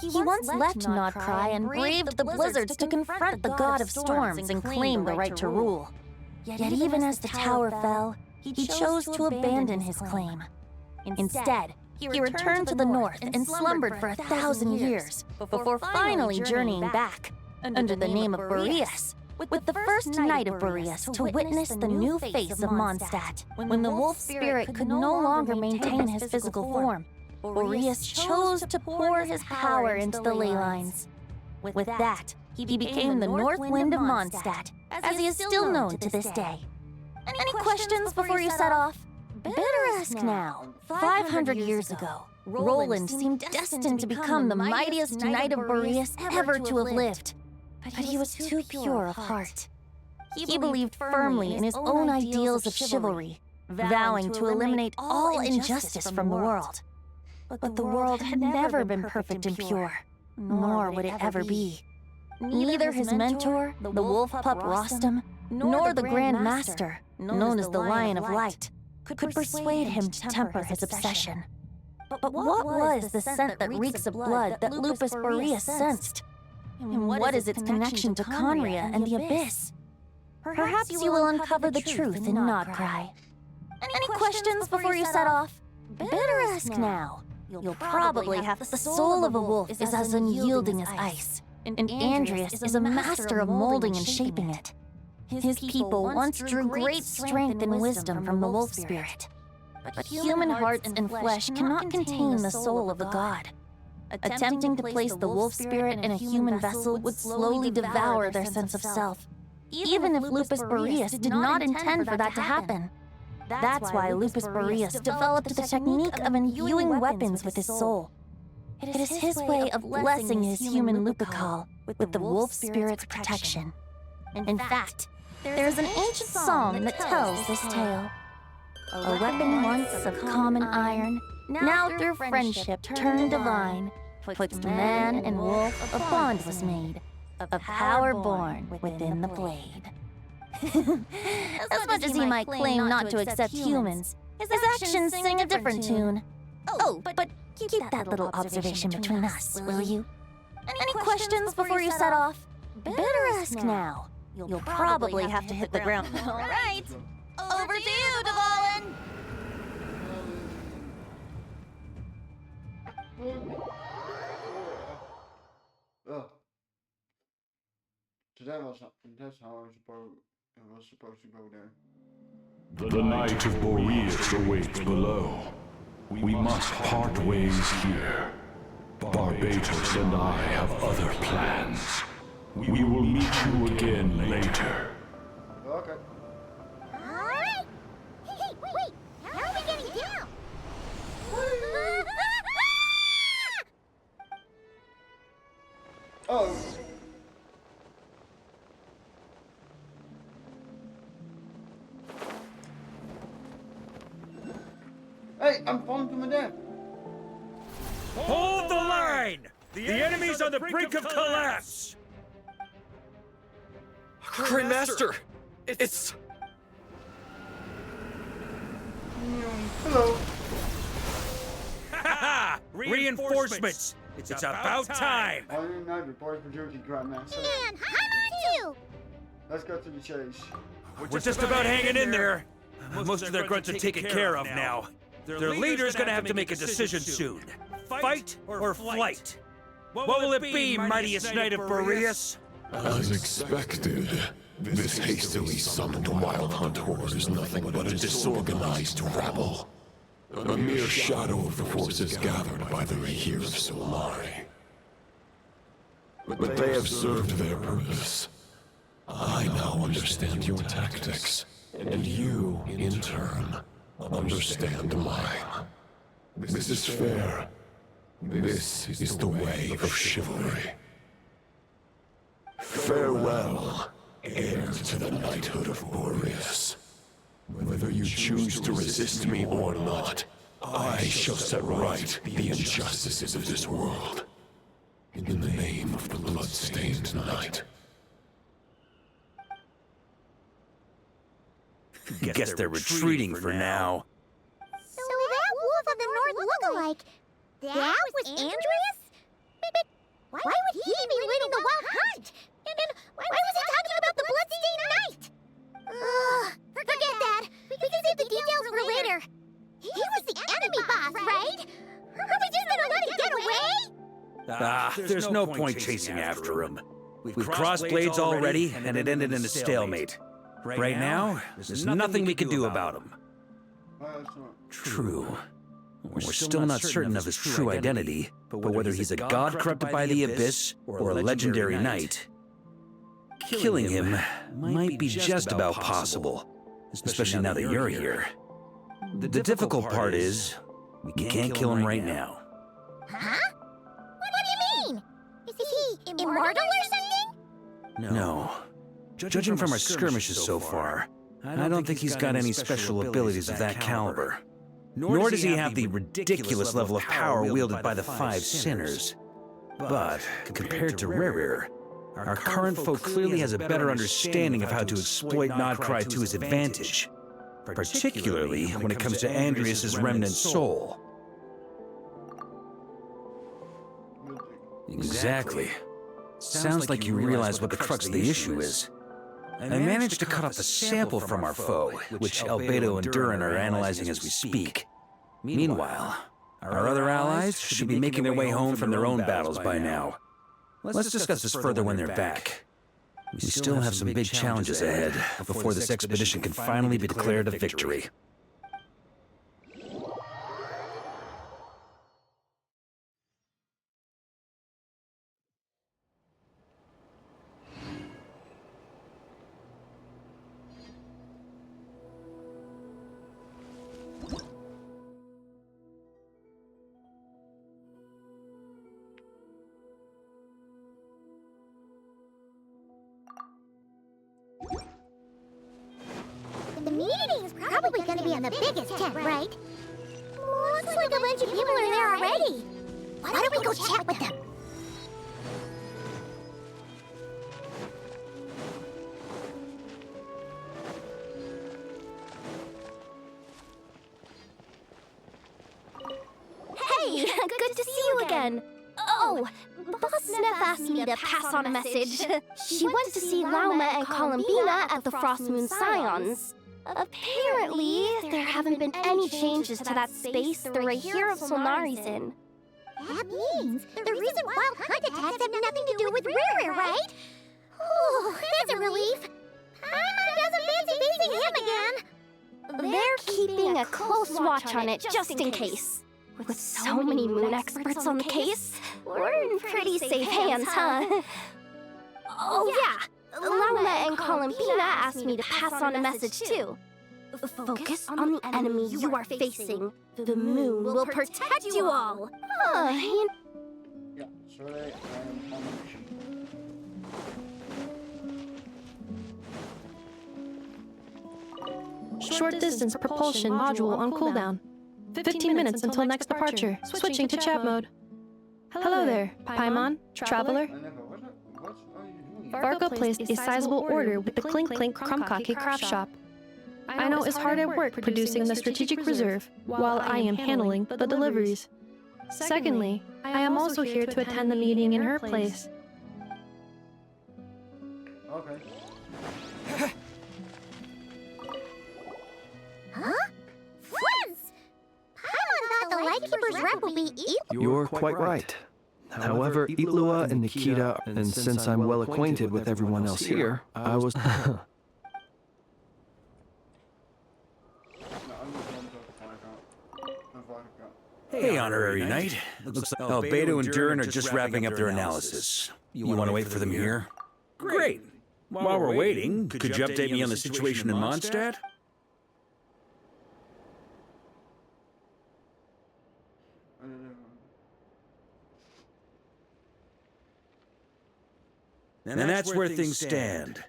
He once left Nodcry and braved the blizzards to confront the God of Storms and claim the right to rule. Yet even as the tower fell, he chose to abandon his claim. Instead, he returned to the north and slumbered for 1,000 years, before finally journeying back, under the name of Boreas, with the first Knight of Boreas to witness the new face of Mondstadt. When the wolf spirit could no longer maintain his physical form, Boreas chose to pour his power into the ley lines. With that, he became the North Wind of Mondstadt, as he is still known to this day. Any questions before you set off? Better ask now. 500 years ago, Roland seemed destined to become the mightiest Knight of Boreas ever to have lived. But he was too pure of heart. He believed firmly in his own ideals of chivalry, vowing to eliminate all injustice from the world. But the world had never been perfect and pure, nor would it ever be. Neither his mentor, the wolf pup Rostam, nor the Grand Master, known as the Lion of Light, could persuade him to temper his obsession. But what was the scent that reeks of blood that Lupus Boreas sensed? And what is its connection to Conria and the Abyss? Perhaps you will uncover the truth in Nodcry. Any questions before you set off? Better ask now. You'll probably have the soul of a wolf is as unyielding as ice, and Andreas is a master of molding and shaping it. His people once drew great strength and wisdom from the wolf spirit. But human hearts and flesh cannot contain the soul of a god. Attempting to place the wolf spirit in a human vessel would slowly devour their sense of self, even if Lupus Boreas did not intend for that to happen. That's why Lupus Boreas developed the technique of imbuing weapons with his soul. It is his way of blessing his human Lupical with the wolf spirit's protection. In fact, there is an ancient psalm that tells this tale. A weapon once of common iron, now through friendship turned divine, twixt man and wolf a bond was made, of power born within the blade. As much as he might claim not to accept humans, his actions sing a different tune. Oh, but keep that little observation between us, will you? Any questions before you set off? Better ask now. You'll probably have to hit the ground. All right, over to you, Dvalin! Oh. So that's how I was supposed to go there. The Knight of Boreas awaits below. We must part ways here. Barbatos and I have other plans. We will meet you again later. Okay. Alright! Hey, wait! How are we getting down? Oh! Hey, I'm falling to my death! Hold the line! The enemy's on the brink of collapse! Grand Master! It's... Hello! Ha! Reinforcements! It's about time! Iron Knight reports for duty, Grandmaster. And I'm on too! Let's go to the chase. We're just about hanging in there. Most of their grunts are taken care of now. Their leader's gonna have to make a decision soon. Fight or flight? What will it be, mightiest Knight of Boreas? As expected, this hastily summoned wild hunt horde is nothing but a disorganized rabble. A mere shadow of the forces gathered by the Rahier of Solari. But they have served their purpose. I now understand your tactics, and you, in turn, understand mine. This is fair. This is the way of chivalry. Farewell, heir to the knighthood of Boreas. Whether you choose to resist me or not, I shall set right the injustices of this world. In the name of the blood-stained knight. Guess they're retreating for now. So that Wolf of the North lookalike, that was Andreas? But why would he be leading the wild hunt? And why was he talking about the bloodstained knight? Ugh, forget that. We can save the details for later. He was the enemy boss, right? Are we just gonna let him get away? There's no point chasing after him. We've crossed blades already, and it ended in a stalemate. Right now, there's nothing we can do about him. True. We're still not certain of his true identity, but whether he's a god corrupted by the Abyss or a legendary knight, killing him might be just about possible, especially now that you're here. The difficult part is, we can't kill him right now. Huh? What do you mean? Is he immortal or something? No. Judging from our skirmishes so far, I don't think he's got any special abilities of that caliber. Nor does he have the ridiculous level of power wielded by the Five Sinners. But, compared to Rerir, our current foe clearly has a better understanding of how to exploit Nodcry to his advantage, particularly when it comes to Andrias's remnant soul. Exactly. Sounds like you realize what the crux of the issue is. I managed to cut off a sample from our foe, which Albedo and Durin are analyzing as we speak. Meanwhile, our other allies should be making their way home from their own battles by now. Let's discuss this further when they're back. We still have some big challenges ahead before this expedition can finally be declared a victory. The meeting is probably going to be in the biggest tent, right? Looks like a bunch of people are there already. Why don't we go chat with them? Hey, good to see you again. Oh, Boss Neff asked me to pass on a message. She went to see Lauma and Columbina at the Frost Moon Scions. Apparently, there haven't been any changes to that space the Rahir of Solnari's in. That means the recent wild hunt attacks have nothing to do with Rerir, right? Oh, that's a relief. Paimon doesn't fancy facing him again. They're keeping a close watch on it just in case. With so many moon experts on the case, we're in pretty safe hands, huh? Oh yeah, Lauma and Columbina asked me to pass on a message too. Focus on the enemy you are facing. The moon will protect you all. Yeah, sorry, I'm on a mission. Short distance propulsion module on cooldown. 15 minutes until next departure. Switching to chat mode. Hello there, Paimon, Traveler. Varka placed a sizable order with the Clink Clink Krumkake craft shop. I know is hard at work producing the strategic reserve, while I am handling the deliveries. Secondly, I am also here to attend the meeting in her place. Okay. Huh? Friends! Paimon thought the Lightkeeper's rep would be equal. You're quite right. However, Itlua and Nikita, and since I'm well acquainted with everyone else here, I was... Hey, Honorary Knight. Looks like Albedo and Durin are just wrapping up their analysis. You want to wait for them here? Great. While we're waiting, could you update me on the situation in Mondstadt? And that's where things stand.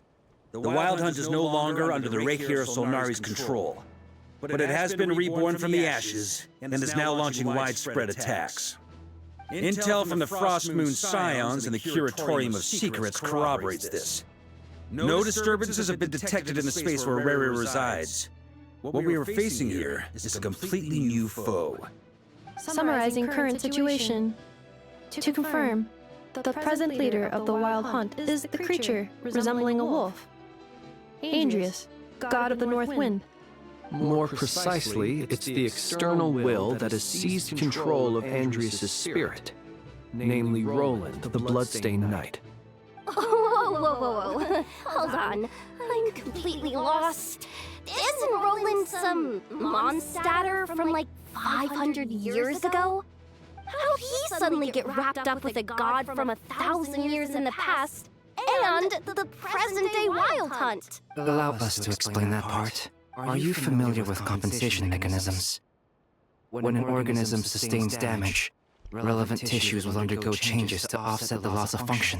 The Wild Hunt is no longer under the Rahir of Solnari's control, but it has been reborn from the ashes and is now launching widespread attacks. Intel from the Frost Moon Scions and the Curatorium of Secrets corroborates this. No disturbances have been detected in the space where Rerir resides. What we are facing here is a completely new foe. Summarizing current situation. To confirm, the present leader of the Wild Hunt is the creature resembling a wolf. Andrias, god of the North Wind. More precisely, it's the external will that has seized control of Andrias' spirit, namely Roland, the Bloodstained Knight. Whoa. Hold on. I'm completely lost. Isn't Roland some Mondstadter from like 500 years ago? How'd he suddenly get wrapped up with a god from 1,000 years in the past and the present-day Wild Hunt? Allow us to explain that part. Are you familiar with compensation mechanisms? When an organism sustains damage, relevant tissues will undergo changes to offset the loss of function.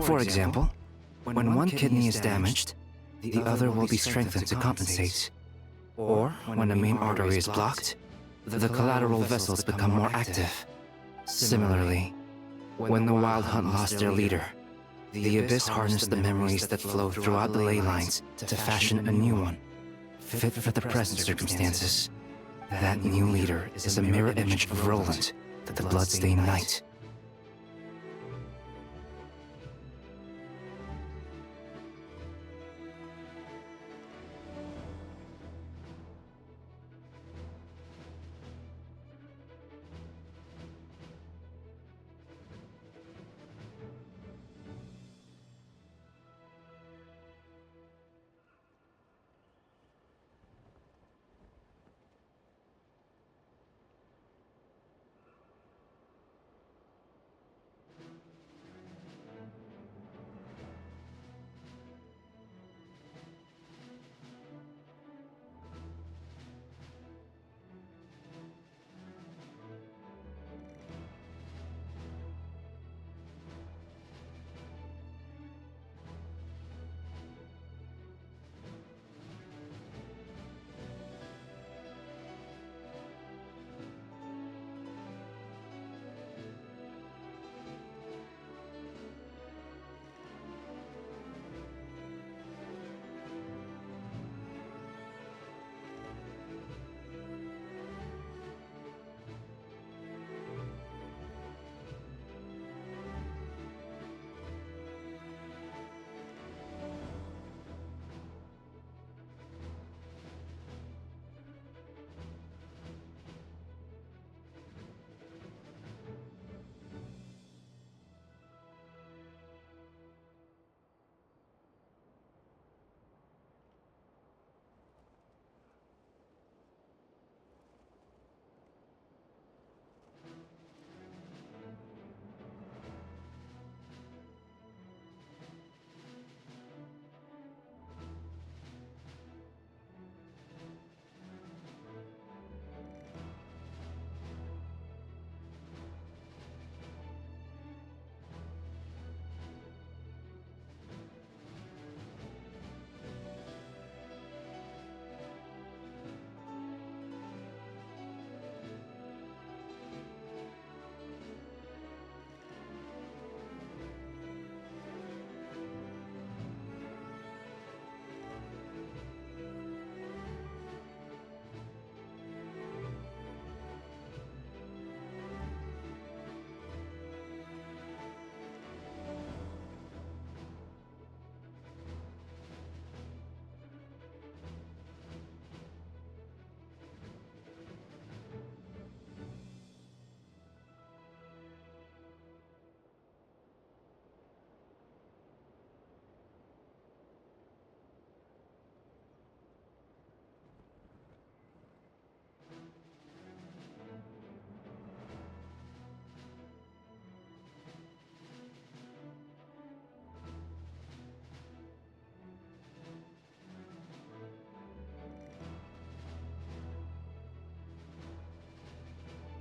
For example, when one kidney is damaged, the other will be strengthened to compensate. Or when the main artery is blocked, the collateral vessels become more active. Similarly, when the Wild Hunt lost their leader, the Abyss harnessed the memories that flow throughout the ley lines to fashion a new one, fit for the present circumstances. That new leader is a mirror image of Roland, the Bloodstained Knight.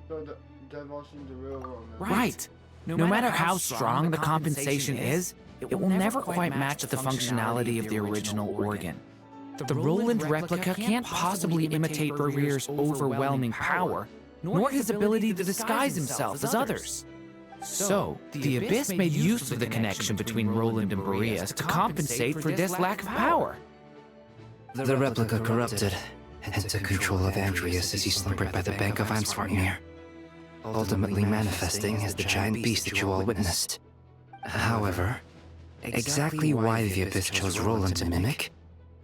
So that wasn't the real Roland. Right. No matter how strong the compensation is, it will never quite match the functionality of the original organ. The Roland replica can't possibly imitate Barir's overwhelming power, nor his ability to disguise himself as others. So, the Abyss made use of the connection between Roland and Boreas to compensate for this lack of power. The replica corrupted and took control of Andreas as he slumbered by the bank of Ansvartmir, ultimately manifesting as the giant beast that you all witnessed. However, exactly why the Abyss chose Roland to mimic,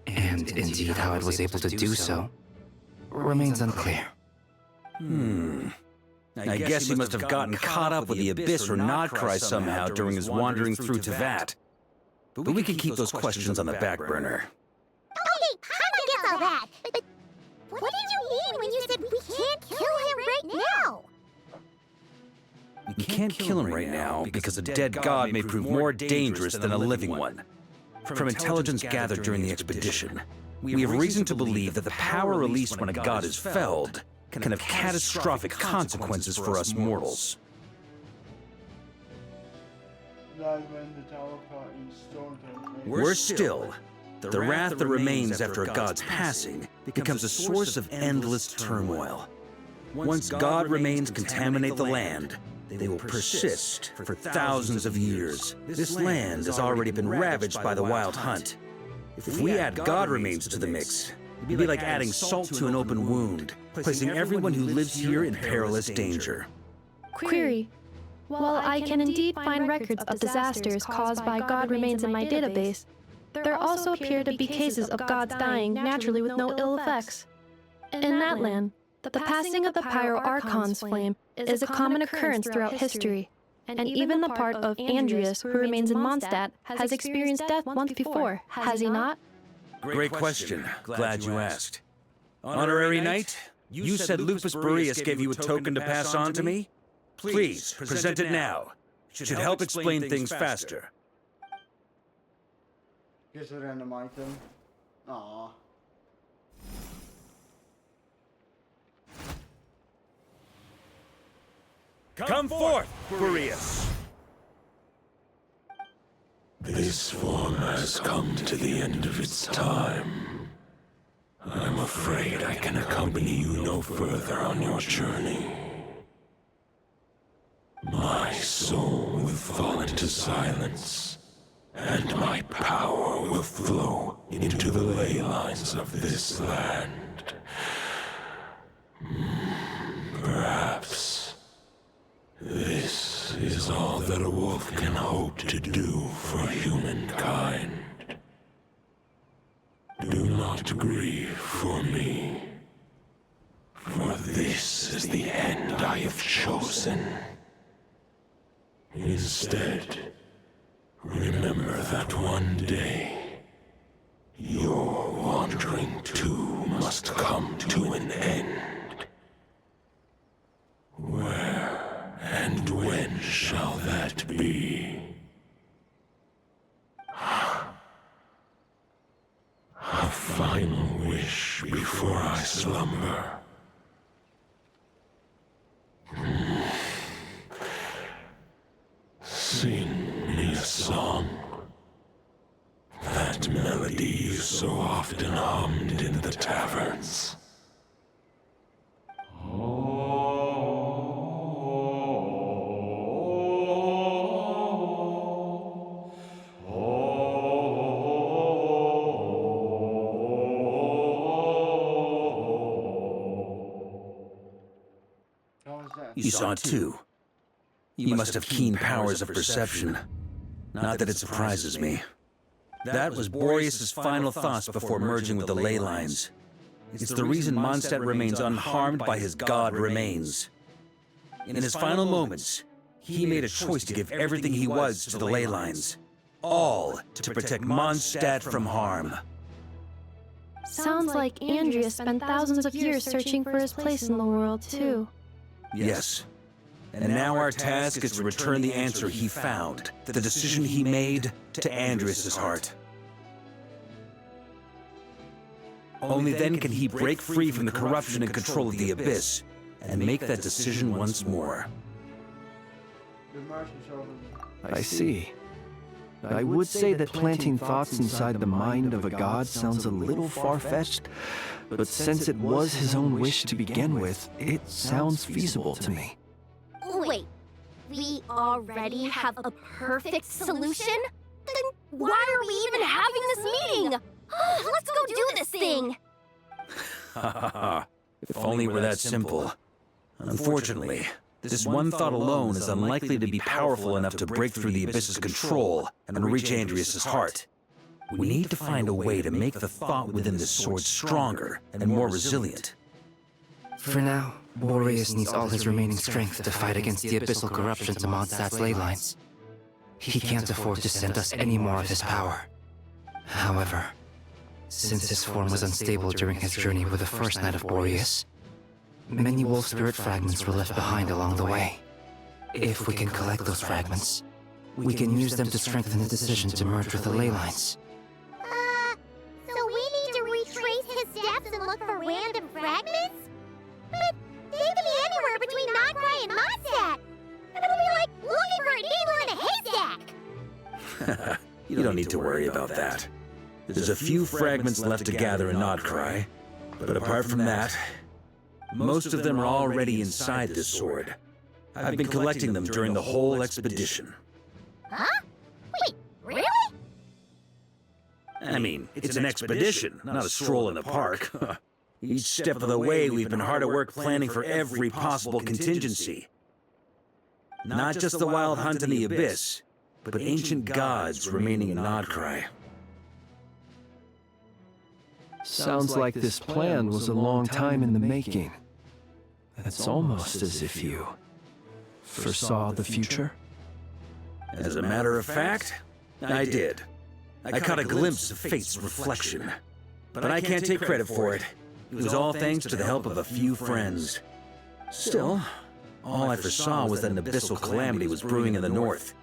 and indeed how it was able to do so, remains unclear. I guess he must have gotten caught up with the Abyss or Nodcry somehow during his wandering through Tevat. But we can keep those questions on the back burner. Okay, Paimon gets all that, but what did you mean when you said we can't kill him right now? We can't kill him right now because a dead god may prove more dangerous than a living one. From intelligence gathered during the expedition, we have reason to believe that the power released when a god is felled can have catastrophic consequences for us mortals. like when the tower fell in stone temple. Worse still, the wrath that remains after a god's passing becomes a source of endless turmoil. Once God remains contaminate the land, they will persist for thousands of years. This land has already been ravaged by the wild hunt. If we add God remains to the mix, it'd be like adding salt to an open wound, placing everyone who lives here in perilous danger. Query. While I can indeed find records of disasters caused by God remains in my database, there also appear to be cases of gods dying naturally with no ill effects. In that land, the passing of the Pyro-Archon's flame is a common occurrence throughout history, and even the part of Andreas, who remains in Mondstadt, has experienced death once before, has he not? Great question. Glad you asked. Honorary Knight, you said Lupus Boreas gave you a token to pass on to me? Please, present it now. It should help explain things faster. Here's a random item. Aww. Come forth, Boreas! This form has come to the end of its time. I'm afraid I can accompany you no further on your journey. My soul will fall into silence, and my power will flow into the ley lines of this land. Perhaps this is all that a wolf can hope to do for humankind. Do not grieve for me, for this is the end I have chosen. Instead, remember that one day, your wandering too must come to an end. Where and when shall that be? A final wish before I slumber. Sing me a song. That melody you so often hummed in the taverns. You saw it too. You must have keen powers of perception. Not that it surprises me. That was Boreas' final thoughts before merging with the ley lines. It's the reason Mondstadt remains unharmed by his god remains. In his final moments, he made a choice to give everything he was to the ley lines. All to protect Mondstadt from harm. Sounds like Andreas spent thousands of years searching for his place in the world, too. Yes. And now our task is to return the answer he found, the decision he made, to Andreas' heart. Only then can he break free from the corruption and control of the Abyss, and make that decision once more. I see. I would say that planting thoughts inside the mind of a god sounds a little far-fetched, but since it was his own wish to begin with, it sounds feasible to me. Wait, we already have a perfect solution? Then why are we even having this meeting? Let's go do this thing! If only it were that simple. Unfortunately, this one thought alone is unlikely to be powerful enough to break through the Abyss's control and reach Andreas' heart. We need to find a way to make the thought within this sword stronger and more resilient. For now, Boreas needs all his remaining strength to fight against the abyssal corruption to Mondstadt's ley lines. He can't afford to send us any more of his power. However, since his form was unstable during his journey with the first Knight of Boreas, many wolf spirit fragments were left behind along the way. If we can collect those fragments, we can use them to strengthen the decision to merge with the ley lines. So we need to retrace his steps and look for random fragments? But they could be anywhere between Notcry and Mondstadt. It'll be like looking for a needle in a haystack. You don't need to worry about that. There's a few fragments left to gather in Nodcry, but apart from that, most of them are already inside this sword. I've been collecting them during the whole expedition. Huh? Wait, really? I mean, it's an expedition, not a stroll in the park. Each step of the way, we've been hard at work planning for every possible contingency. Not just the wild hunt in the abyss, but ancient gods remaining in Nodcry. Sounds like this plan was a long time in the making. It's almost as if you foresaw the future. As a matter of fact, I did. I caught a glimpse of fate's reflection. But I can't take credit for it. It was all thanks to the help of a few friends. Still, all I foresaw was that an abyssal calamity was brewing in the north.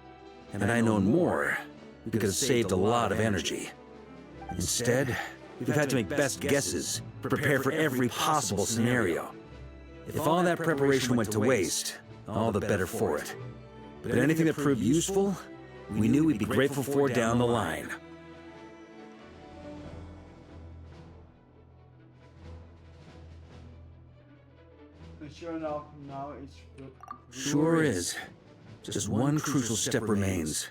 And had I known more, we could have saved a lot of energy. Instead, we've had to make best guesses, prepare for every possible scenario. If all that preparation went to waste, all the better for it. But anything that proved useful, we knew we'd be grateful for down the line. Sure enough, now it's... Sure is. Just one crucial step remains.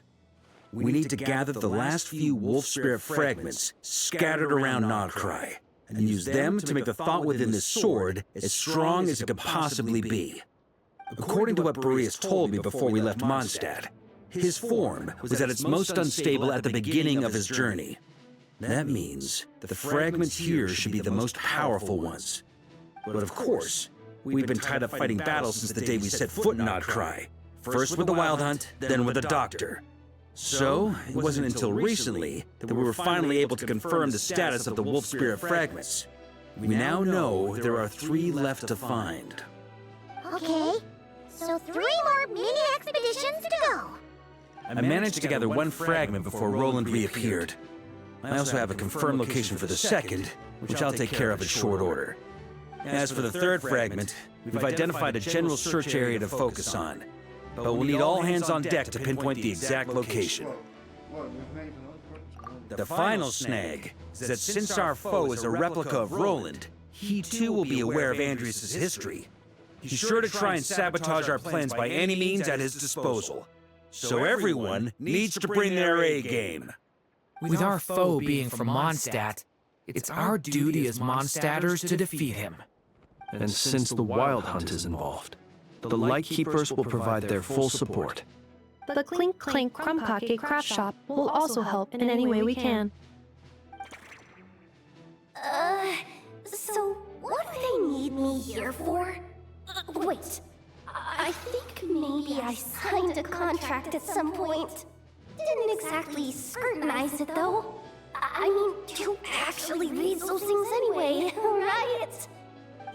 We need to gather the last few wolf spirit fragments scattered around Nodcry, and use them to make the thought within this sword as strong as it could possibly be. According to what Boreas told me before we left Mondstadt, his form was at its most unstable at the beginning of his journey. That means the fragments here should be the most powerful ones. But of course, we've been tied up fighting battles since the day we set foot in Nodcry. First with the Wild Hunt, then with the Doctor. So, it wasn't until recently that we were finally able to confirm the status of the Wolf Spirit fragments. We now know there are 3 left to find. Okay, so 3 more mini expeditions to go. I managed to gather 1 fragment before Roland reappeared. I also have a confirmed location for the second, which I'll take care of in short order. As for the 3rd fragment, we've identified a general search area to focus on, but we'll need all hands on deck to pinpoint the exact location. The final snag is that since our foe is a replica of Roland, he too will be aware of Andrias' history. He's sure to try and sabotage our plans by any means at his disposal. So everyone needs to bring their A-game. With our foe being from Mondstadt, it's our duty as Mondstadters to defeat him. And since the Wild Hunt is involved, the Lightkeepers will provide their full support. The Clink Clank Krumkake craft shop will also help in any way we can. So what do they need me here for? Wait, I think maybe I signed a contract at some point. Didn't exactly scrutinize it though. I mean, you actually read those things anyway, right?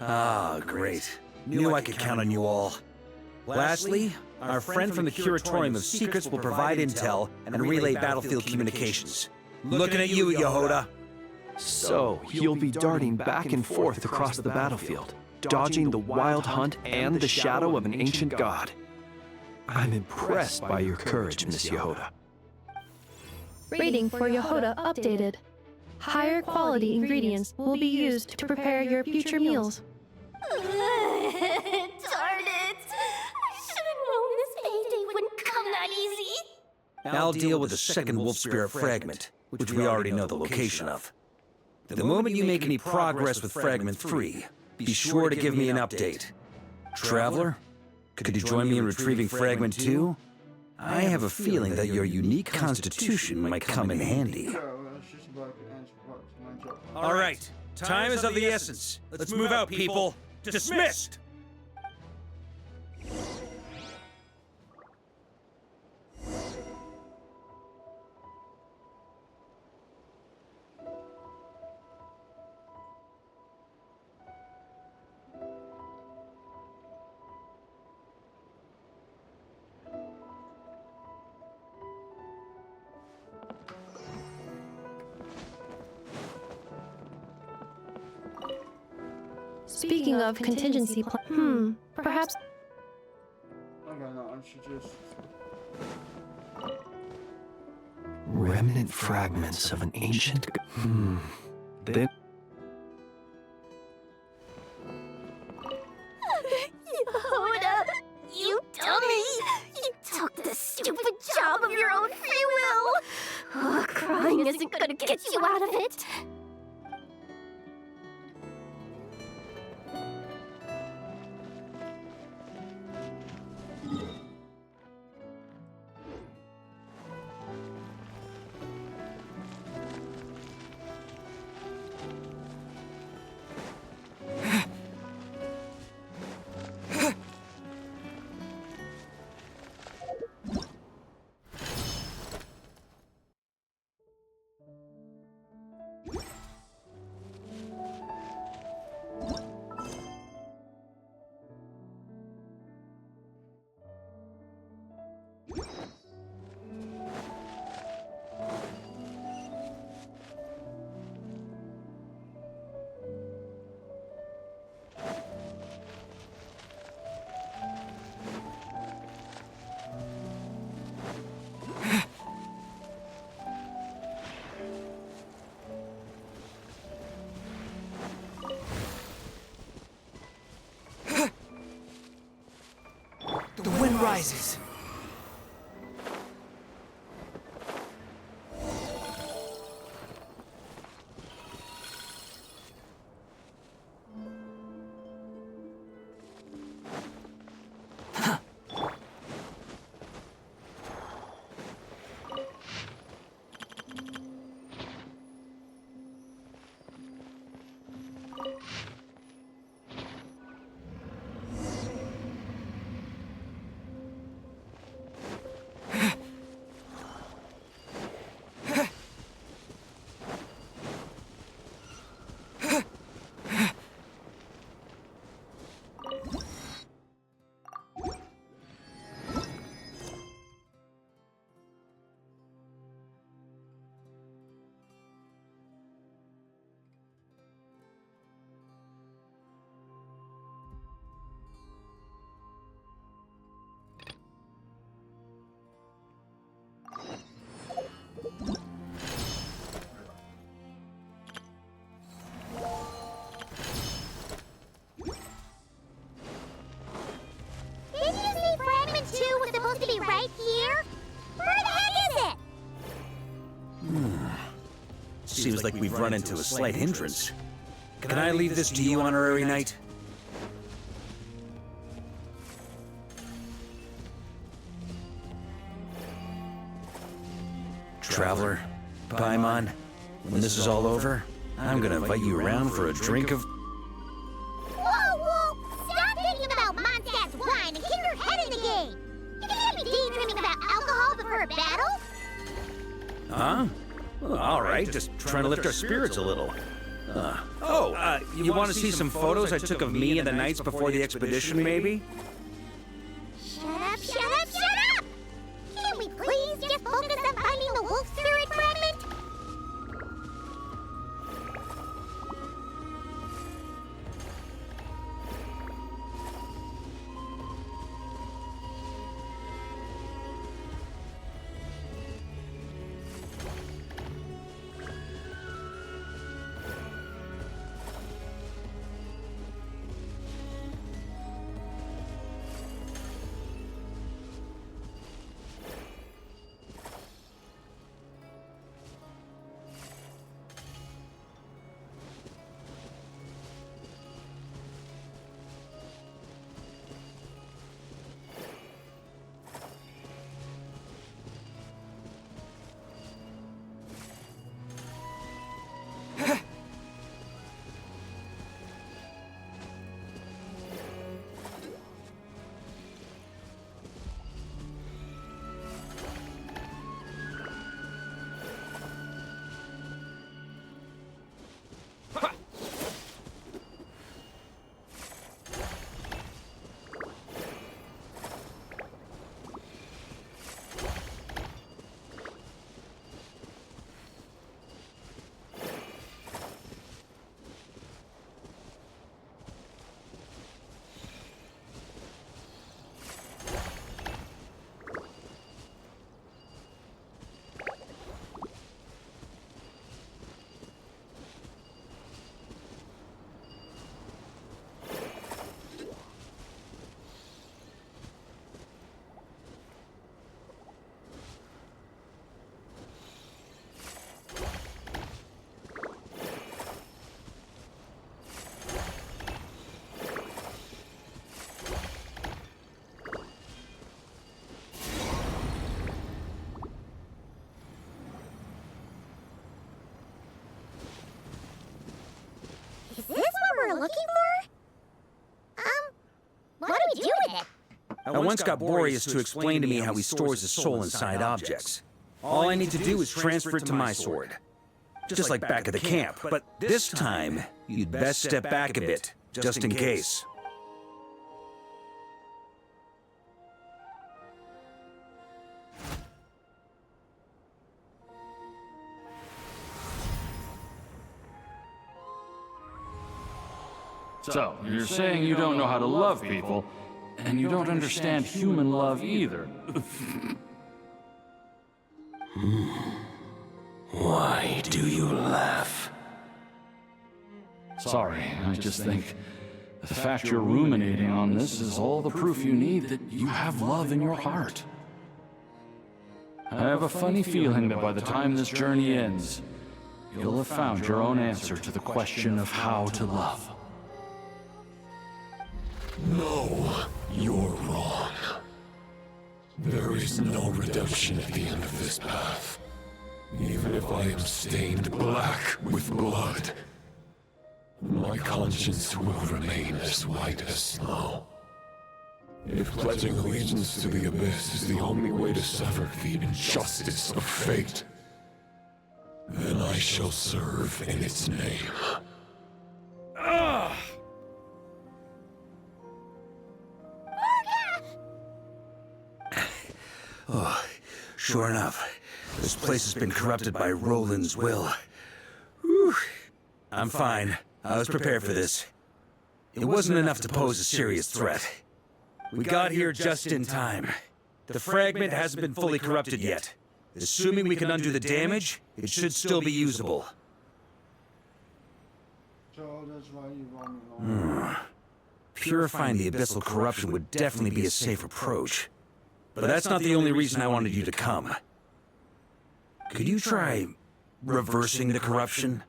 Ah, great. Knew I could count on you all. Lastly, our friend from the Curatorium of Secrets will provide intel and relay battlefield communications. Looking at you, Yehoda. So, you'll be darting back and forth across the battlefield, dodging the Wild Hunt and the shadow of an ancient god. I'm impressed by your courage, Miss Yehoda. Rating for Yehoda updated. Higher quality ingredients will be used to prepare your future meals. Darn it! I should have known this payday wouldn't come that easy. I'll deal with the second Wolf Spirit fragment, which we already know the location of. The moment you make any progress with Fragment 3, be sure to give me an update. Traveler, could you join me in retrieving Fragment 2? I have a feeling that your unique constitution might come in handy. All right, time is of the essence. Let's move out, people. Dismissed! Speaking of contingency perhaps... Okay, no, I should just... Remnant fragments of an ancient... Then... Yoda, you dummy! You took the stupid job of your own free will! Oh, crying isn't gonna get you out of it! The wind rises. Didn't you say Fragment 2 was supposed to be right here? Where the heck is it? Seems like we've run into a slight hindrance. Can I leave this to you, Honorary Knight? Traveler, Paimon, when this is all over, I'm gonna invite you around for a drink of... Whoa, whoa! Stop thinking about Mondstadt's wine and keep your head in the game! You can't be daydreaming about alcohol before a battle! Huh? Well, all right, just trying to lift our spirits a little. You want to see some photos I took of me and the knights before the expedition, maybe? Shut up, shut up, shut up! Can't we please just focus on finding the wolf spirit fragment? I once got Boreas to explain to me how he stores his soul inside objects. All I need to do is transfer it to my sword. Just like back at the camp, but this time, you'd best step back a bit, just in case. So, you're saying you don't know how to love people, and you don't understand human love either. Why do you laugh? Sorry, I just think the fact you're ruminating on this is all the proof you need that you have love in your heart. I have a funny feeling that by the time this journey ends, you'll have found your own answer to the question of how to love. No, you're wrong. There is no redemption at the end of this path. Even if I am stained black with blood, my conscience will remain as white as snow. If pledging allegiance to the Abyss is the only way to sever the injustice of fate, then I shall serve in its name. Oh, sure enough, this place has been corrupted by Roland's will. Whew. I'm fine. I was prepared for this. It wasn't enough to pose a serious threat. We got here just in time. The fragment hasn't been fully corrupted yet. Assuming we can undo the damage, it should still be usable. So that's why you want Purifying the abyssal corruption would definitely be a safe approach. But that's not the only reason I wanted you to come. Could you try reversing the corruption?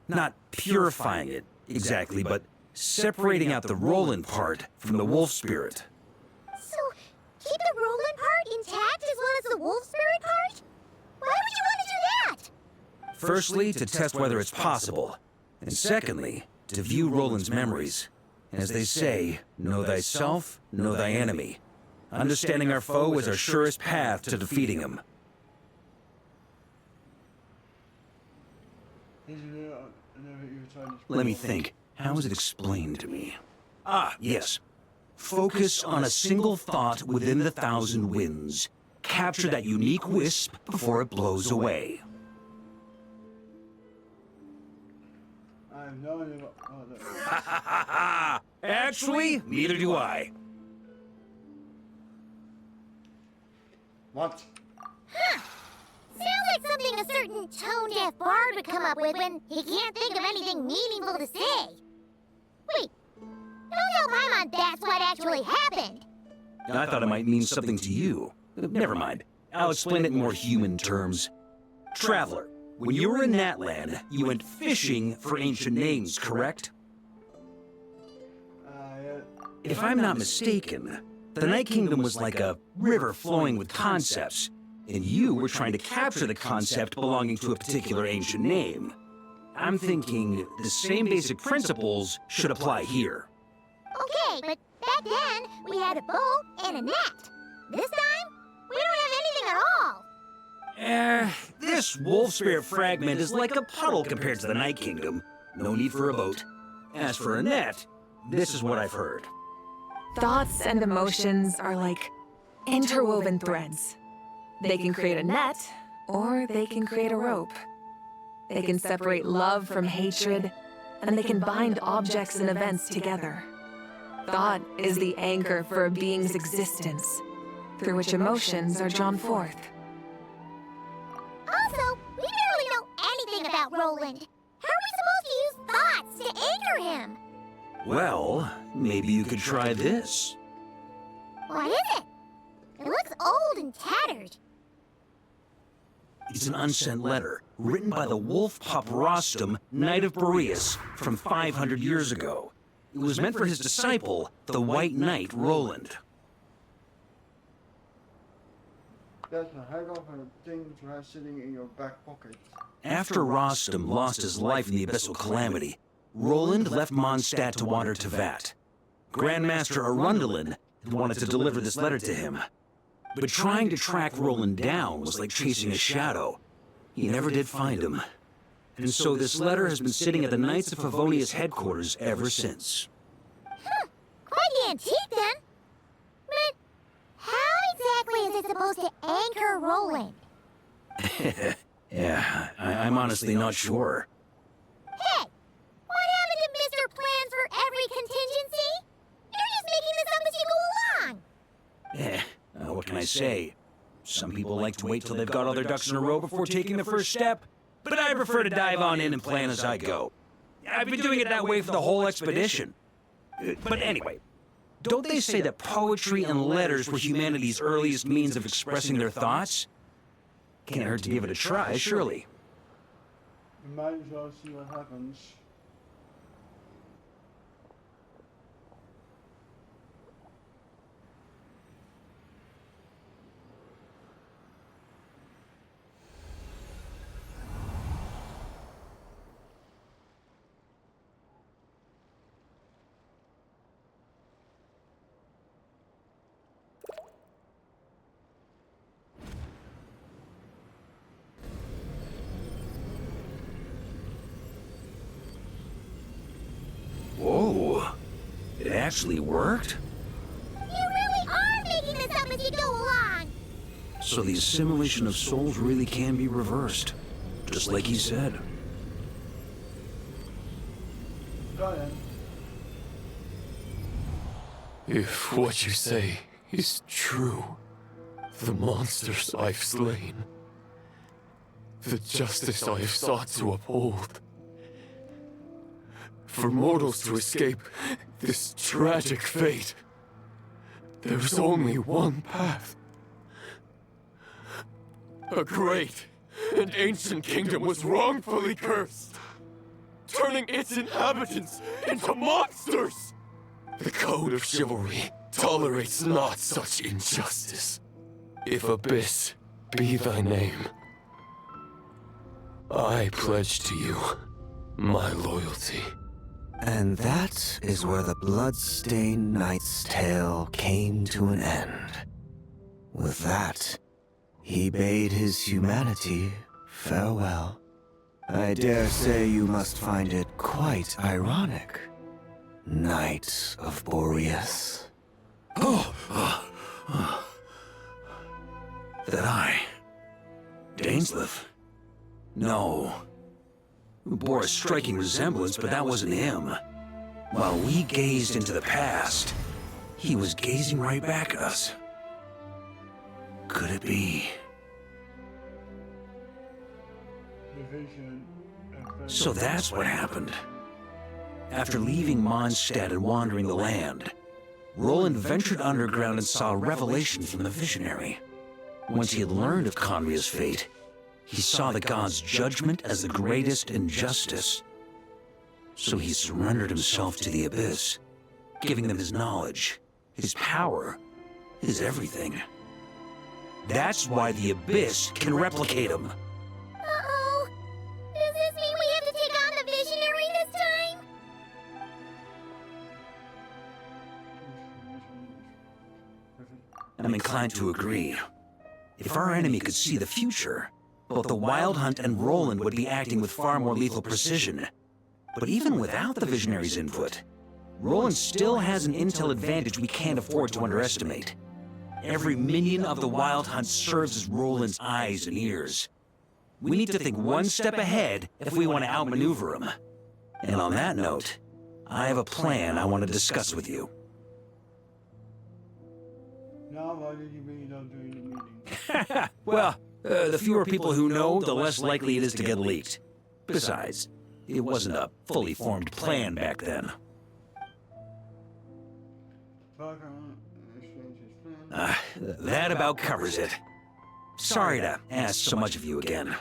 Not purifying it, exactly, but separating out the Roland part from the wolf spirit. So, keep the Roland part intact as well as the wolf spirit part? Why would you want to do that? Firstly, to test whether it's possible. And secondly, to view Roland's memories. As they say, know thyself, know thy enemy. Understanding our foe is our surest path to defeating him. Let me think. How is it explained to me? Ah, yes. Focus on a single thought within the 1,000 winds. Capture that unique wisp before it blows away. I have no idea what Actually, neither do I. What? Huh. Sounds like something a certain tone-deaf bard would come up with when he can't think of anything meaningful to say. Wait, don't tell Paimon that's what actually happened. I thought it might mean something to you. Never mind. I'll explain it in more human terms. Traveler, when you were in Natlan, you went fishing for ancient names, correct? If I'm not mistaken, the Night Kingdom was like a river flowing with concepts, and you were trying to capture the concept belonging to a particular ancient name. I'm thinking the same basic principles should apply here. Okay, but back then, we had a bow and a net. This time, we don't have anything at all. This wolf spirit fragment is like a puddle compared to the Night Kingdom. No need for a boat. As for a net, this is what I've heard. Thoughts and emotions are like interwoven threads. They can create a net, or they can create a rope. They can separate love from hatred, and they can bind objects and events together. Thought is the anchor for a being's existence, through which emotions are drawn forth. Also, we barely know anything about Roland. How are we supposed to use thoughts to anchor him? Well, maybe you could try this. What is it? It looks old and tattered. It's an unsent letter, written by the wolf pup Rostam, Knight of Boreas, from 500 years ago. It was meant for his disciple, the White Knight Roland. That's a heck of a thing to have sitting in your back pocket. After Rostam lost his life in the Abyssal Calamity, Roland left Mondstadt to wander Tevat. Grandmaster Arundelen and wanted to deliver this letter to him. But trying to track Roland down was like chasing a shadow. He never did find him. And so this letter has been sitting at the Knights of Favonia's headquarters ever since. Quite the antique then. But how exactly is it supposed to anchor Roland? Yeah, I'm honestly not sure. Hey! What happened to Mr. Plans for every contingency? You're just making this up as you go along. What can I say? Some people like to wait till they've got all their ducks in a row before taking the first step, but I prefer to dive on in and plan as I go. I've been doing it that way for the whole expedition. But anyway, don't they say that poetry and letters were humanity's earliest means of expressing their thoughts? Can't hurt to give it a try, surely. We might as well see what happens. Whoa, it actually worked? You really are making this up as you go along. So the assimilation of souls really can be reversed, just like he said. If what you say is true, the monsters I've slain, the justice I have sought to uphold, for mortals to escape this tragic fate, there's only one path. A great and ancient kingdom was wrongfully cursed, turning its inhabitants into monsters! The code of chivalry tolerates not such injustice. If Abyss be thy name, I pledge to you my loyalty. And that is where the blood-stained knight's tale came to an end. With that, he bade his humanity farewell. I dare say you must find it quite ironic, Knight of Boreas. That I? Dainsleif? No. We bore a striking resemblance, but that wasn't him. While we gazed into the past, he was gazing right back at us. Could it be? So that's what happened. After leaving Mondstadt and wandering the land, Roland ventured underground and saw a revelation from the visionary. Once he had learned of Conria's fate, he saw the gods' judgment as the greatest injustice. So he surrendered himself to the Abyss, giving them his knowledge, his power, his everything. That's why the Abyss can replicate him. Uh-oh. Does this mean we have to take on the Visionary this time? I'm inclined to agree. If our enemy could see the future, both the Wild Hunt and Roland would be acting with far more lethal precision. But even without the Visionary's input, Roland still has an intel advantage we can't afford to underestimate. Every minion of the Wild Hunt serves as Roland's eyes and ears. We need to think one step ahead if we want to outmaneuver him. And on that note, I have a plan I want to discuss with you. Now, why did you bring it up during the meeting? Well, the fewer people who know, the less likely it is to get leaked. Besides, it wasn't a fully formed plan back then. That about covers it. Sorry to ask so much of you again.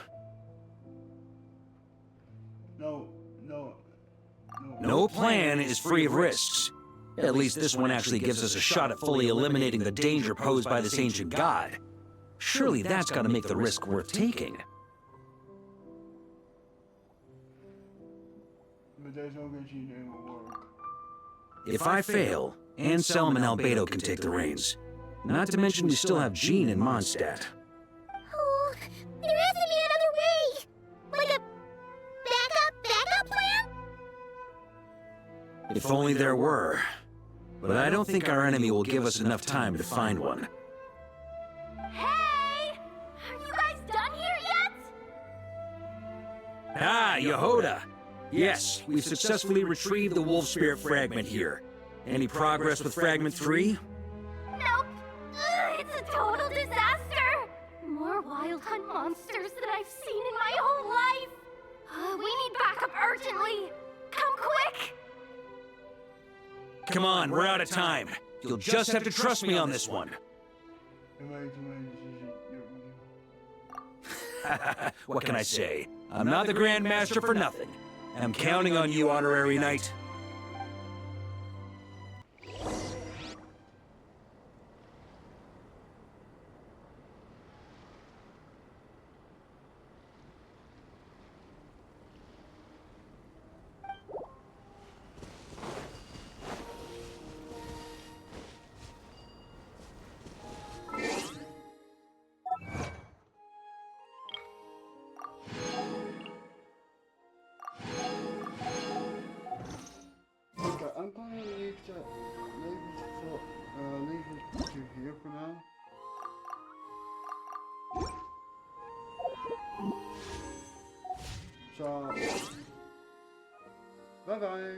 No plan is free of risks. At least this one actually gives us a shot at fully eliminating the danger posed by this ancient god. Surely that's got to make the risk worth taking. But there's no guarantee it will work. If I fail, Anselm and Albedo can take the reins. Not to mention we still have Jean and Mondstadt. Oh, there has to be another way! Like a backup plan? If only there were. But I don't think our enemy will give us enough time to find one. Hey! Are you guys done here yet? Ah, Yehoda! Yes, we've successfully retrieved the Wolf Spirit fragment here. Any progress with Fragment 3? Nope. It's a total disaster. More Wild Hunt monsters than I've seen in my whole life. We need backup urgently. Come quick. Come on, we're out of time. You'll just have to trust me on this one. What can I say? I'm not the Grand Master for nothing. I'm counting on you, Honorary Knight. Okay, I'm gonna leave it to here for now. So, bye bye.